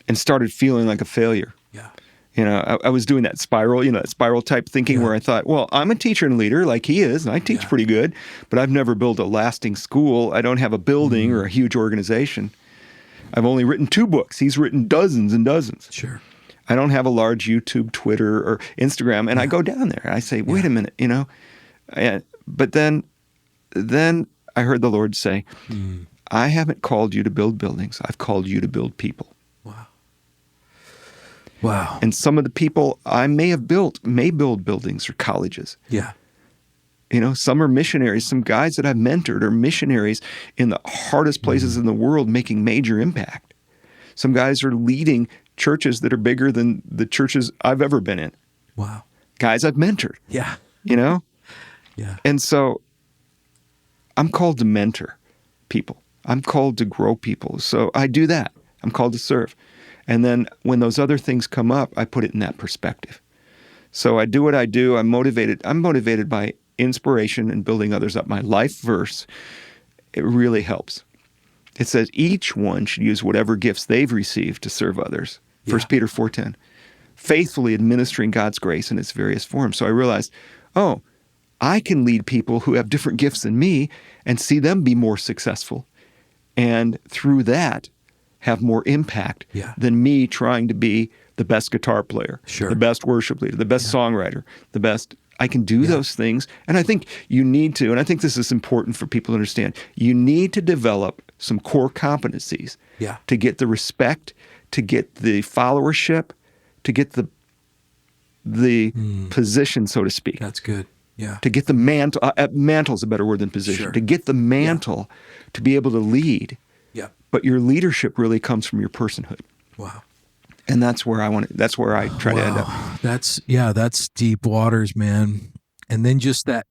And started feeling like a failure. Yeah. You know, I was doing that spiral, that spiral type thinking where I thought, well, I'm a teacher and leader like he is, and I teach pretty good, but I've never built a lasting school. I don't have a building or a huge organization. I've only written 2 books. He's written dozens and dozens. Sure. I don't have a large YouTube, Twitter, or Instagram. And I go down there and I say, wait a minute, but then I heard the Lord say, I haven't called you to build buildings. I've called you to build people. Wow. And some of the people I may build buildings or colleges. Yeah. Some are missionaries. Some guys that I've mentored are missionaries in the hardest places in the world, making major impact. Some guys are leading churches that are bigger than the churches I've ever been in. Wow. Guys I've mentored. Yeah. Yeah. And so I'm called to mentor people. I'm called to grow people. So I do that. I'm called to serve. And then when those other things come up, I put it in that perspective. So I do what I do. I'm motivated by inspiration and building others up. My life verse, it really helps. It says each one should use whatever gifts they've received to serve others. 1 Peter 4:10. Faithfully administering God's grace in its various forms. So I realized, I can lead people who have different gifts than me and see them be more successful. And through that, have more impact than me trying to be the best guitar player, the best worship leader, the best songwriter, the best. I can do those things. And I think you need to, and I think this is important for people to understand, you need to develop some core competencies to get the respect, to get the followership, to get the position, so to speak. That's good. Yeah. To get the mantle. Mantle's a better word than position. Sure. To get the mantle to be able to lead. But your leadership really comes from your personhood. Wow. And that's where I try to end up. That's deep waters, man. And then just that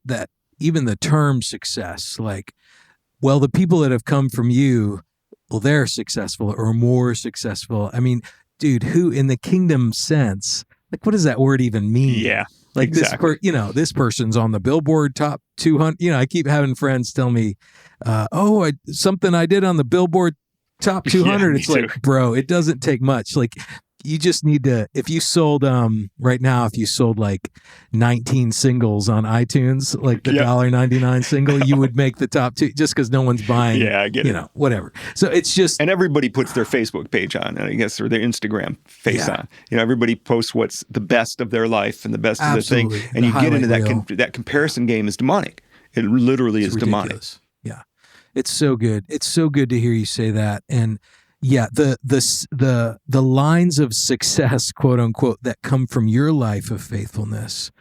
even the term success, the people that have come from you, they're successful or more successful. I mean, dude, who in the kingdom sense, what does that word even mean? Yeah. Exactly. This person's on the Billboard top 200. I keep having friends tell me, something I did on the Billboard top 200. It's too. Bro, it doesn't take much. You just need to, if you sold, right now, if you sold 19 singles on iTunes, the $1.99 single, you would make the top 2 just because no one's buying, I get it. Whatever. So it's just. And everybody puts their Facebook page on, I guess, or their Instagram face on. Everybody posts what's the best of their life and the best of the thing. And you get into that comparison game is demonic. It literally is demonic. Yeah. It's so good. It's so good to hear you say that. And the lines of success, quote unquote, that come from your life of faithfulness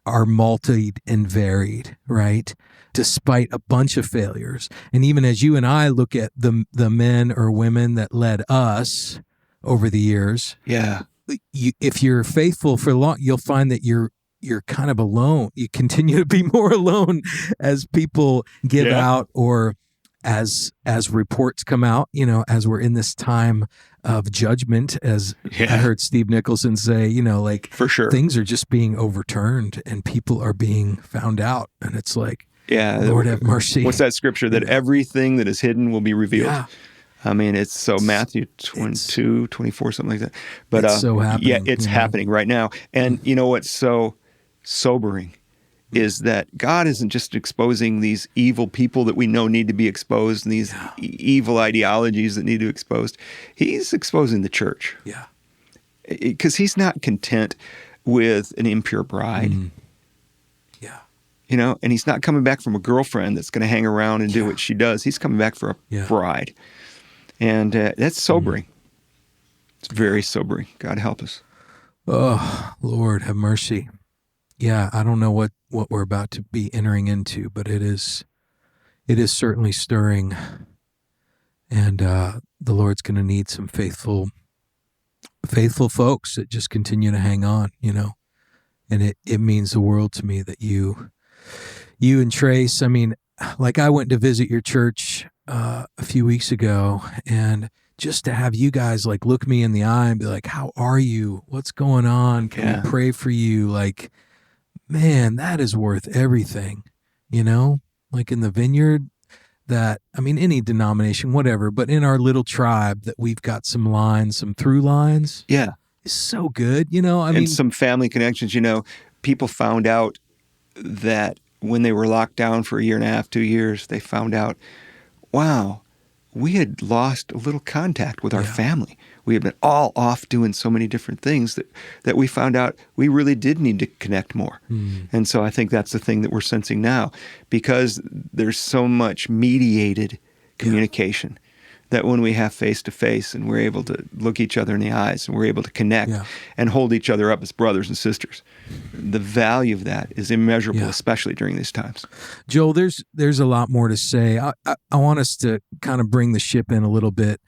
are multi and varied, right? Despite a bunch of failures. And even as you and I look at the men or women that led us over the years, if you're faithful for long, you'll find that you're kind of alone. You continue to be more alone as people give out or as reports come out, as we're in this time of judgment, as I heard Steve Nicholson say, for sure, things are just being overturned and people are being found out. And it's Lord have mercy. What's that scripture that everything that is hidden will be revealed? Yeah. I mean, it's so Matthew 22, 24, something like that. But it's so happening. Yeah, it's happening right now. And you know what's so sobering is that God isn't just exposing these evil people that we know need to be exposed and these evil ideologies that need to be exposed. He's exposing the church. Yeah. Because he's not content with an impure bride. Yeah. And he's not coming back from a girlfriend that's going to hang around and do what she does. He's coming back for a bride. And that's sobering. It's very sobering. God help us. Oh, Lord, have mercy. Yeah, I don't know what we're about to be entering into, but it is certainly stirring. And the Lord's going to need some faithful folks that just continue to hang on, And it means the world to me that you and Trace, I mean, I went to visit your church a few weeks ago, and just to have you guys like look me in the eye and be like, how are you? What's going on? Can we pray for you? Like, man, that is worth everything, you know, like in the Vineyard that, I mean, any denomination, whatever, but in our little tribe that we've got some lines, some through lines. Yeah. It's so good, you know, I mean, some family connections, you know, people found out that when they were locked down for 1.5 years, 2 years, they found out, wow, we had lost a little contact with our family. We had been all off doing so many different things that we found out we really did need to connect more. And so I think that's the thing that we're sensing now, because there's so much mediated communication that when we have face-to-face and we're able to look each other in the eyes and we're able to connect and hold each other up as brothers and sisters, the value of that is immeasurable, especially during these times. Joel, there's a lot more to say. I want us to kind of bring the ship in a little bit.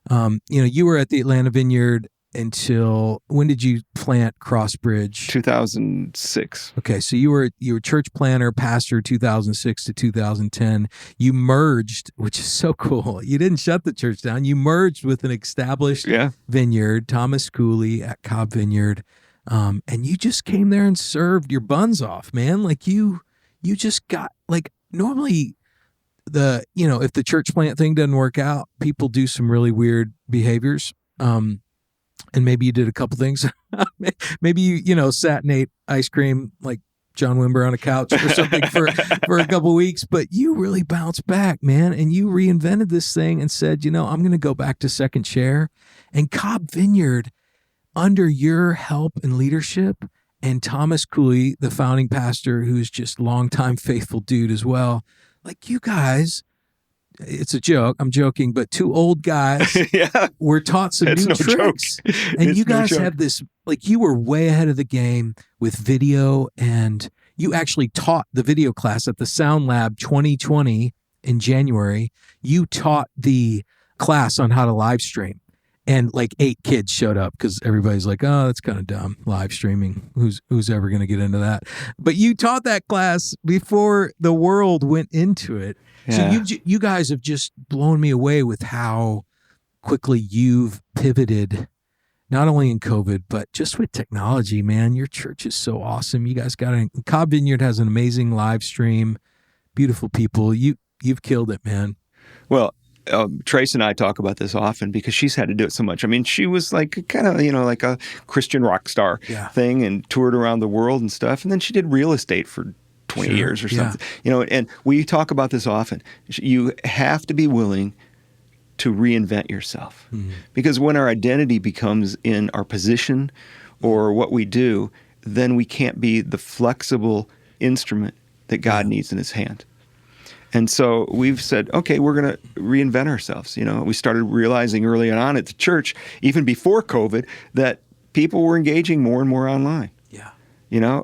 You know, you were at the Atlanta Vineyard until, when did you plant Crossbridge? 2006. Okay, so you were church planter, pastor, 2006 to 2010. You merged, which is so cool. You didn't shut the church down. You merged with an established vineyard, Thomas Cooley at Cobb Vineyard, and you just came there and served your buns off, man. Like you just got, like, normally if the church plant thing doesn't work out, people do some really weird behaviors. And maybe you did a couple things. Maybe you sat and ate ice cream like John Wimber on a couch or something for a couple weeks, but you really bounced back, man. And you reinvented this thing and said, I'm going to go back to second chair. And Cobb Vineyard, under your help and leadership, and Thomas Cooley, the founding pastor, who's just longtime faithful dude as well, like you guys, it's a joke, I'm joking, but two old guys were taught some new tricks. And you guys have this, like, you were way ahead of the game with video, and you actually taught the video class at the Sound Lab 2020 in January. You taught the class on how to live stream. And like 8 kids showed up because everybody's like, oh, that's kind of dumb, live streaming. Who's ever going to get into that? But you taught that class before the world went into it. Yeah. So you guys have just blown me away with how quickly you've pivoted, not only in COVID, but just with technology, man. Your church is so awesome. You guys Cobb Vineyard has an amazing live stream, beautiful people. You've killed it, man. Well, Trace and I talk about this often because she's had to do it so much. I mean, she was like kind of, like a Christian rock star thing and toured around the world and stuff. And then she did real estate for 20 years or something, and we talk about this often. You have to be willing to reinvent yourself because when our identity becomes in our position or what we do, then we can't be the flexible instrument that God needs in his hand. And so we've said, okay, we're going to reinvent ourselves. We started realizing early on at the church, even before COVID, that people were engaging more and more online.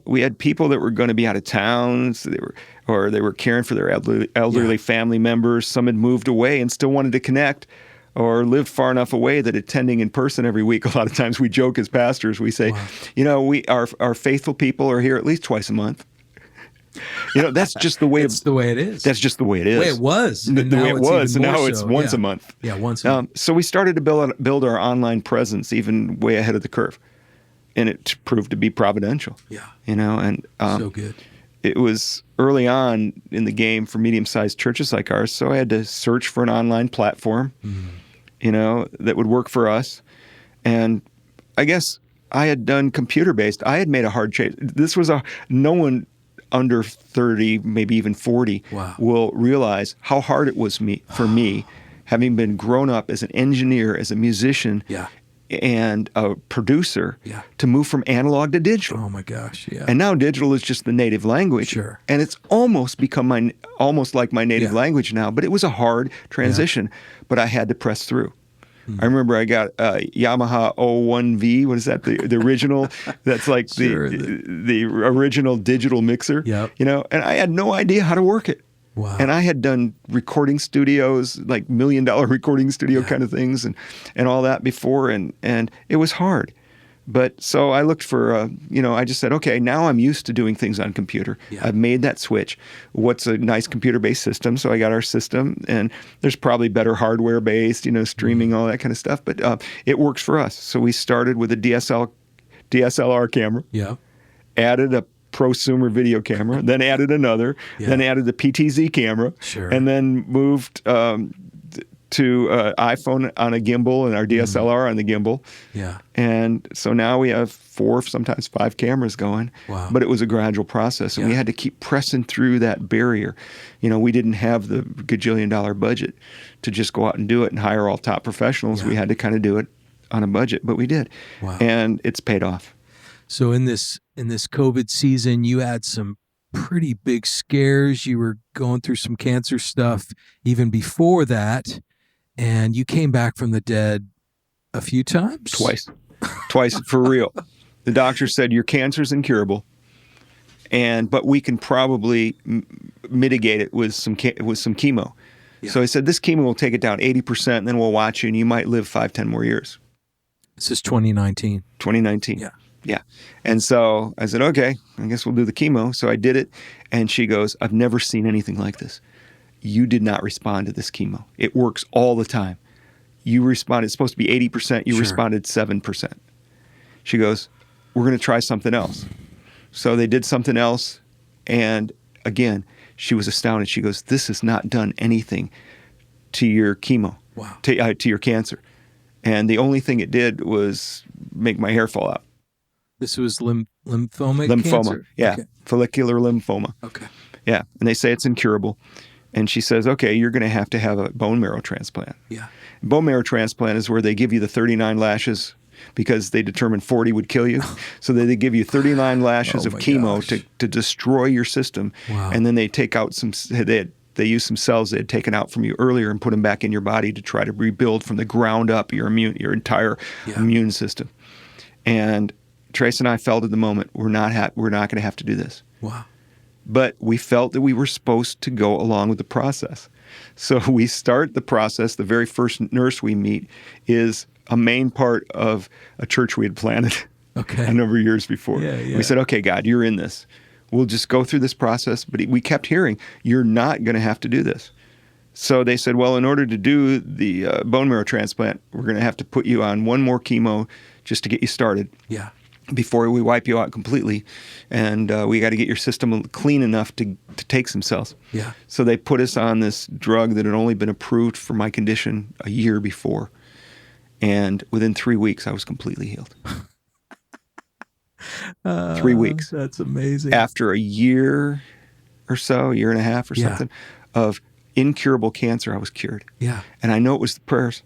We had people that were going to be out of town, so they were caring for their elderly family members. Some had moved away and still wanted to connect, or lived far enough away that attending in person every week. A lot of times we joke as pastors. We say, our faithful people are here at least twice a month. That's just the way. It's the way it is. That's just the way it is. The way it was. The way it was, and now it's once a month. Yeah, once a month. So we started to build our online presence even way ahead of the curve. And it proved to be providential. Yeah. And so good. It was early on in the game for medium-sized churches like ours, so I had to search for an online platform, that would work for us. And I guess I had done computer-based. I had made a hard change. This was no one under 30, maybe even 40, will realize how hard it was for me, having been grown up as an engineer, as a musician, and a producer, to move from analog to digital. Oh my gosh, yeah. And now digital is just the native language. Sure. And it's almost become almost like my native language now, but it was a hard transition, but I had to press through. I remember I got a Yamaha 01V. What is that? The original? That's like the original digital mixer. Yep. And I had no idea how to work it. Wow. And I had done recording studios, like $1 million recording studio kind of things and all that before. And it was hard. But so I looked for, I just said, okay, now I'm used to doing things on computer. Yeah. I've made that switch. What's a nice computer-based system? So I got our system, and there's probably better hardware-based, streaming, all that kind of stuff. But it works for us. So we started with a DSLR camera, added a prosumer video camera, then added another, then added the PTZ camera, and then moved to iPhone on a gimbal and our DSLR on the gimbal. Yeah. And so now we have 4, sometimes 5 cameras going. Wow. But it was a gradual process, and we had to keep pressing through that barrier. We didn't have the gajillion-dollar budget to just go out and do it and hire all top professionals. Yeah. We had to kind of do it on a budget, but we did. Wow. And it's paid off. So in this COVID season, you had some pretty big scares. You were going through some cancer stuff even before that, and you came back from the dead a few times? Twice for real. The doctor said your cancer's incurable, but we can probably mitigate it with some chemo. Yeah. So I said this chemo will take it down 80%, and then we'll watch you, and you might live 5-10 more years. This is 2019. 2019. Yeah. Yeah. And so I said, okay, I guess we'll do the chemo. So I did it. And she goes, I've never seen anything like this. You did not respond to this chemo. It works all the time. You responded, it's supposed to be 80%. You responded 7%. She goes, we're going to try something else. So they did something else. And again, she was astounded. She goes, this has not done anything to your chemo, to your cancer. And the only thing it did was make my hair fall out. This was lymphoma cancer? Yeah. Okay. Follicular lymphoma. Okay. Yeah. And they say it's incurable. And she says, okay, you're going to have a bone marrow transplant. Yeah. Bone marrow transplant is where they give you the 39 lashes because they determined 40 would kill you. So they give you 39 lashes of chemo to destroy your system. Wow. And then they take out they use some cells they had taken out from you earlier and put them back in your body to try to rebuild from the ground up your entire immune system. And Trace and I felt at the moment we're not going to have to do this. Wow. But we felt that we were supposed to go along with the process. So we start the process. The very first nurse we meet is a main part of a church we had planted a number of years before. Yeah. We said, okay, God, you're in this. We'll just go through this process. But we kept hearing, you're not going to have to do this. So they said, well, in order to do the bone marrow transplant, we're going to have to put you on one more chemo just to get you started. Yeah. Before we wipe you out completely, and we got to get your system clean enough to take some cells. Yeah. So they put us on this drug that had only been approved for my condition a year before, and within 3 weeks I was completely healed. 3 weeks. That's amazing. After a year or so, year and a half or something, of incurable cancer, I was cured. Yeah. And I know it was the prayers.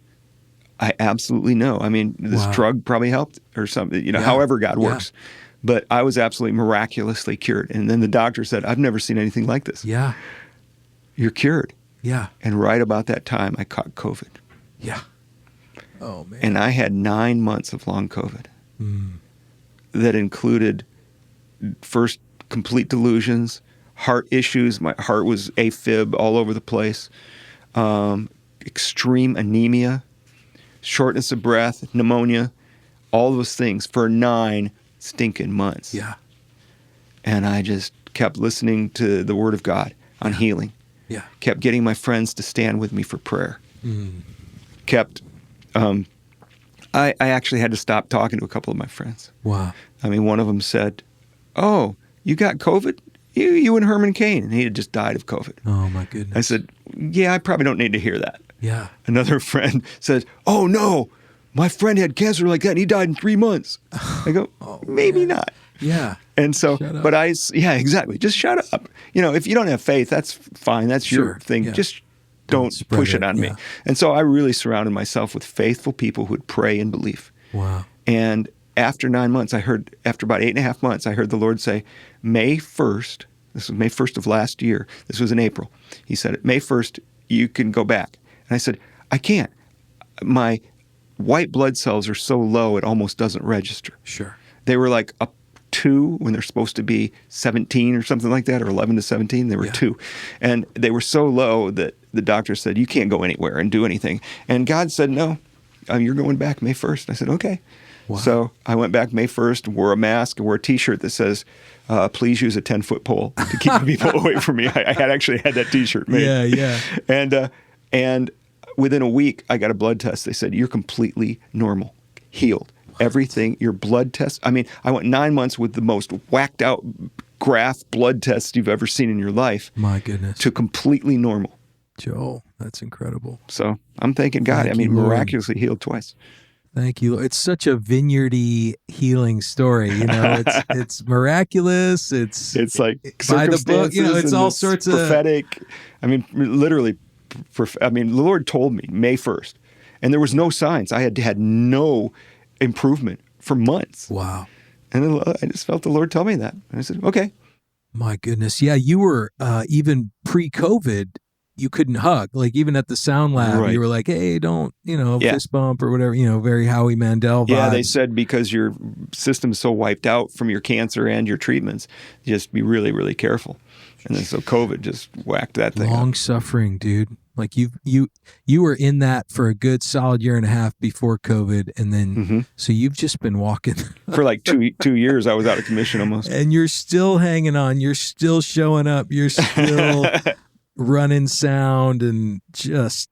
I absolutely know. I mean, this drug probably helped or something, however God works. But I was absolutely miraculously cured. And then the doctor said, I've never seen anything like this. Yeah. You're cured. Yeah. And right about that time, I caught COVID. Yeah. Oh, man. And I had 9 months of long COVID that included first complete delusions, heart issues. My heart was AFib all over the place, extreme anemia, shortness of breath, pneumonia, all those things for 9 stinking months. Yeah. And I just kept listening to the Word of God on healing. Yeah. Kept getting my friends to stand with me for prayer. I actually had to stop talking to a couple of my friends. Wow. I mean, one of them said, oh, you got COVID? You and Herman Cain. And he had just died of COVID. Oh, my goodness. I said, yeah, I probably don't need to hear that. Yeah. Another friend says, oh, no, my friend had cancer like that and he died in 3 months. I go, maybe not. Yeah. And so, but exactly. Just shut up. If you don't have faith, that's fine. That's your thing. Yeah. Just don't push it on me. And so I really surrounded myself with faithful people who would pray and believe. Wow. And after 9 months, after about 8.5 months, I heard the Lord say, May 1st, this was May 1st of last year. This was in April. He said, May 1st, you can go back. And I said, I can't. My white blood cells are so low, it almost doesn't register. Sure. They were like up 2 when they're supposed to be 17 or something like that, or 11 to 17. They were 2. And they were so low that the doctor said, you can't go anywhere and do anything. And God said, no, you're going back May 1st. I said, okay. Wow. So I went back May 1st, wore a mask, and wore a T-shirt that says, please use a 10-foot pole to keep people away from me. I had actually had that T-shirt made. Yeah. And within a week, I got a blood test. They said, you're completely normal, healed. Everything, your blood test. I mean, I went 9 months with the most whacked out graph blood test you've ever seen in your life. My goodness. To completely normal. Joel, that's incredible. So I'm thanking God. Thank you, Lord. Miraculously healed twice. Thank you. It's such a vineyardy healing story. It's miraculous. It's like by the book. It's all sorts of prophetic. I mean, literally. The Lord told me May 1st, and there was no signs. I had no improvement for months. Wow. And I just felt the Lord tell me that. And I said, okay. My goodness. Yeah, you were, even pre-COVID, you couldn't hug. Like even at the sound lab, Right. You were like, hey, don't, fist bump or whatever, very Howie Mandel vibe. Yeah, they said because your system's so wiped out from your cancer and your treatments, just be really, really careful. And then so COVID just whacked that thing Long up. suffering, dude. Like you were in that for a good solid year and a half before COVID, and then so you've just been walking For like two years. I was out of commission almost. and you're still hanging on. You're still showing up. You're still running sound, and just,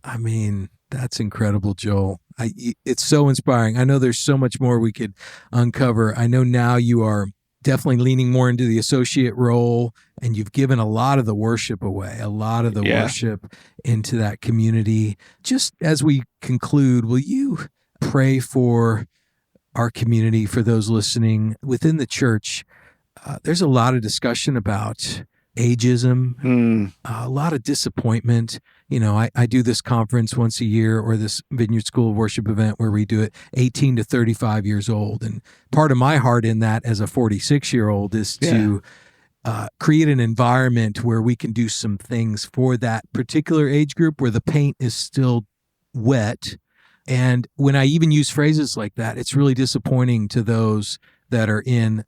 that's incredible, Joel. It's so inspiring. I know there's so much more we could uncover. I know now you are definitely leaning more into the associate role, and you've given a lot of the worship away, a lot of the worship into that community. Just as we conclude, will you pray for our community, for those listening within the church? There's a lot of discussion about ageism, a lot of disappointment. I do this conference once a year, or this Vineyard School of Worship event where we do it 18 to 35 years old. And part of my heart in that as a 46-year-old is to create an environment where we can do some things for that particular age group where the paint is still wet. And when I even use phrases like that, it's really disappointing to those that are in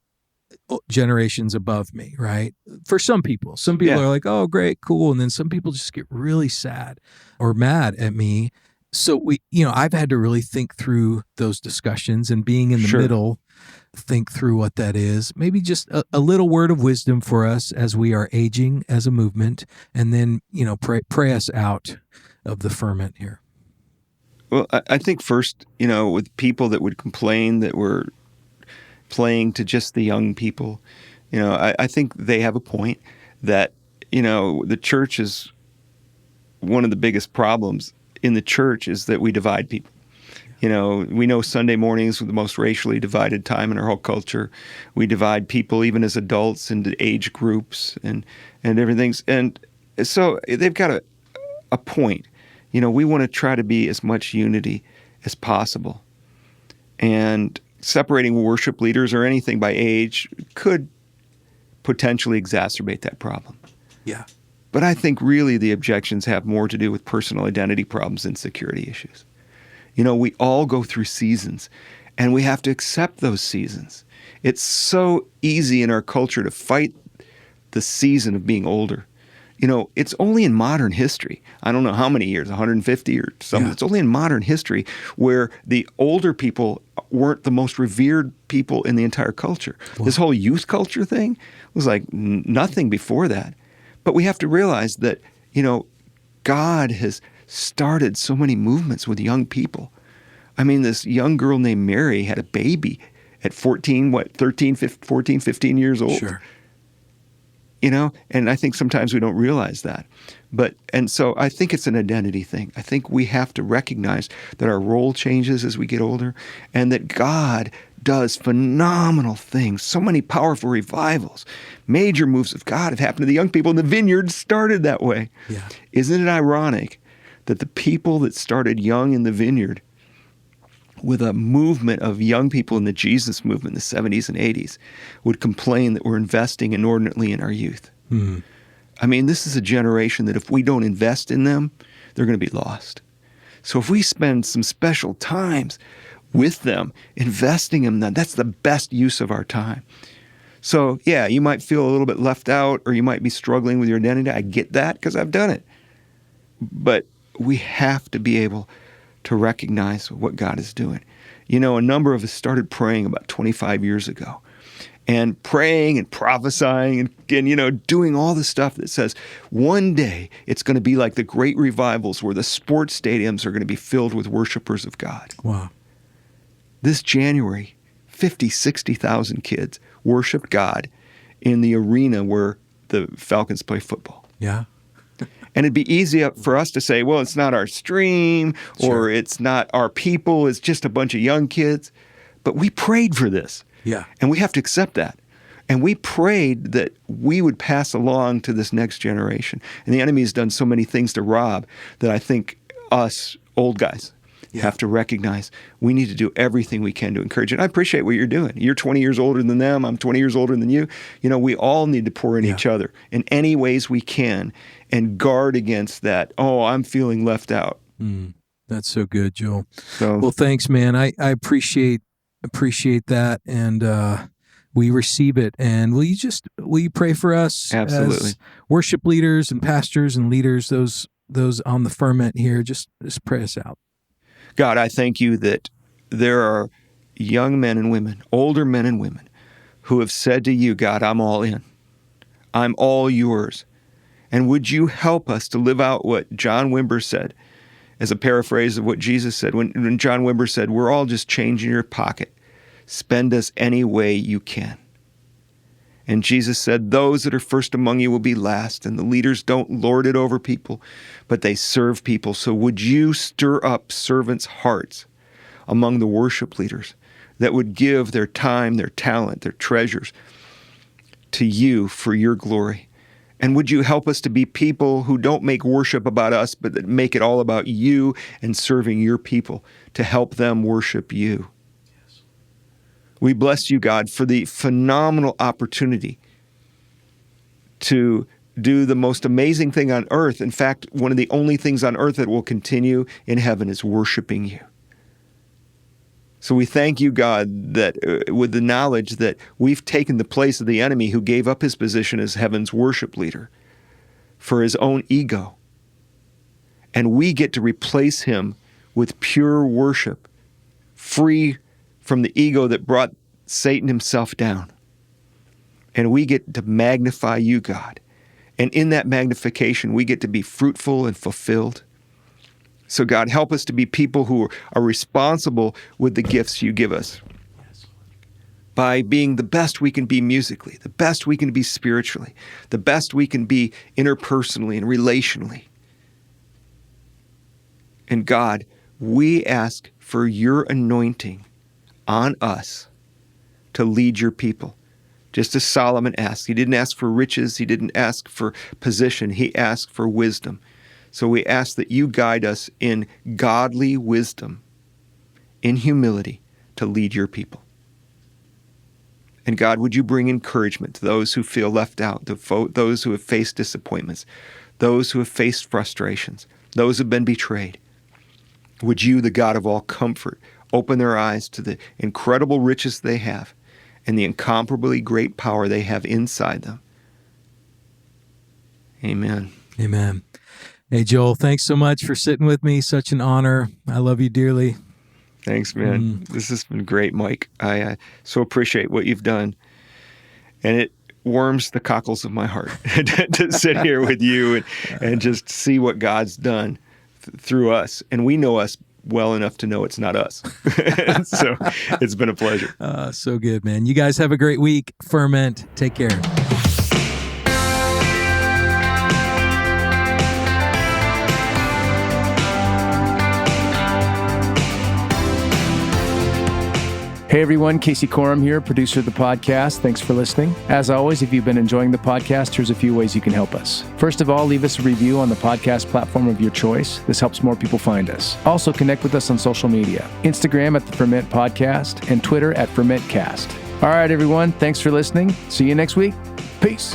generations above me, right? For some people are like, oh, great, cool. And then some people just get really sad or mad at me. So I've had to really think through those discussions, and being in the middle, think through what that is. Maybe just a little word of wisdom for us as we are aging as a movement, and then, pray us out of the ferment here. Well, I think first, with people that would complain that we're playing to just the young people, I think they have a point that, the church is one of the biggest problems in the church is that we divide people. We know Sunday mornings are the most racially divided time in our whole culture. We divide people even as adults into age groups and everything. And so they've got a point. We want to try to be as much unity as possible. And separating worship leaders or anything by age could potentially exacerbate that problem. Yeah. But I think really the objections have more to do with personal identity problems and security issues. We all go through seasons, and we have to accept those seasons. It's so easy in our culture to fight the season of being older. It's only in modern history, I don't know how many years, 150 or something. Yeah. It's only in modern history where the older people weren't the most revered people in the entire culture. Wow. This whole youth culture thing was like nothing before that. But we have to realize that, God has started so many movements with young people. This young girl named Mary had a baby at 14 14, 15 years old. Sure. And I think sometimes we don't realize that. And so I think it's an identity thing. I think we have to recognize that our role changes as we get older, and that God does phenomenal things. So many powerful revivals, major moves of God have happened to the young people, and the vineyard started that way. Yeah. Isn't it ironic that the people that started young in the vineyard with a movement of young people in the Jesus movement in the 70s and 80s would complain that we're investing inordinately in our youth? This is a generation that if we don't invest in them, they're going to be lost. So if we spend some special times with them, investing in them, that's the best use of our time. So yeah, you might feel a little bit left out, or you might be struggling with your identity. I get that because I've done it. But we have to be able to recognize what God is doing. A number of us started praying about 25 years ago. And praying and prophesying and doing all the stuff that says one day it's going to be like the great revivals where the sports stadiums are going to be filled with worshipers of God. Wow. This January, 50, 60,000 kids worshiped God in the arena where the Falcons play football. Yeah. And it'd be easy for us to say, well, it's not our stream or it's not our people. It's just a bunch of young kids. But we prayed for this. Yeah. And we have to accept that. And we prayed that we would pass along to this next generation. And the enemy has done so many things to rob that I think us old guys have to recognize we need to do everything we can to encourage it. And I appreciate what you're doing. You're 20 years older than them. I'm 20 years older than you. We all need to pour in each other in any ways we can and guard against that, I'm feeling left out. That's so good, Joel. So, well, thanks, man. I appreciate that, and we receive it. And will you pray for us? Absolutely. As worship leaders and pastors and leaders, those on the ferment here, just pray us out. God, I thank you that there are young men and women, older men and women, who have said to you, God, I'm all in. I'm all yours. And would you help us to live out what John Wimber said, as a paraphrase of what Jesus said, when John Wimber said, we're all just change in your pocket. Spend us any way you can. And Jesus said, those that are first among you will be last, and the leaders don't lord it over people, but they serve people. So would you stir up servants' hearts among the worship leaders that would give their time, their talent, their treasures to you for your glory? And would you help us to be people who don't make worship about us, but that make it all about you and serving your people to help them worship you? Yes. We bless you, God, for the phenomenal opportunity to do the most amazing thing on earth. In fact, one of the only things on earth that will continue in heaven is worshiping you. So we thank you, God, that with the knowledge that we've taken the place of the enemy who gave up his position as heaven's worship leader for his own ego. And we get to replace him with pure worship, free from the ego that brought Satan himself down. And we get to magnify you, God. And in that magnification, we get to be fruitful and fulfilled. So God, help us to be people who are responsible with the gifts you give us by being the best we can be musically, the best we can be spiritually, the best we can be interpersonally and relationally. And God, we ask for your anointing on us to lead your people. Just as Solomon asked. He didn't ask for riches. He didn't ask for position. He asked for wisdom. So we ask that you guide us in godly wisdom, in humility, to lead your people. And God, would you bring encouragement to those who feel left out, those who have faced disappointments, those who have faced frustrations, those who have been betrayed. Would you, the God of all comfort, open their eyes to the incredible riches they have and the incomparably great power they have inside them. Amen. Amen. Hey, Joel, thanks so much for sitting with me. Such an honor. I love you dearly. Thanks, man. This has been great, Mike. I so appreciate what you've done. And it warms the cockles of my heart to sit here with you and just see what God's done through us. And we know us well enough to know it's not us. So it's been a pleasure. So good, man. You guys have a great week. Ferment. Take care. Hey everyone, Casey Corum here, producer of the podcast. Thanks for listening. As always, if you've been enjoying the podcast, here's a few ways you can help us. First of all, leave us a review on the podcast platform of your choice. This helps more people find us. Also, connect with us on social media. Instagram at the Ferment Podcast and Twitter at FermentCast. All right, everyone, thanks for listening. See you next week. Peace.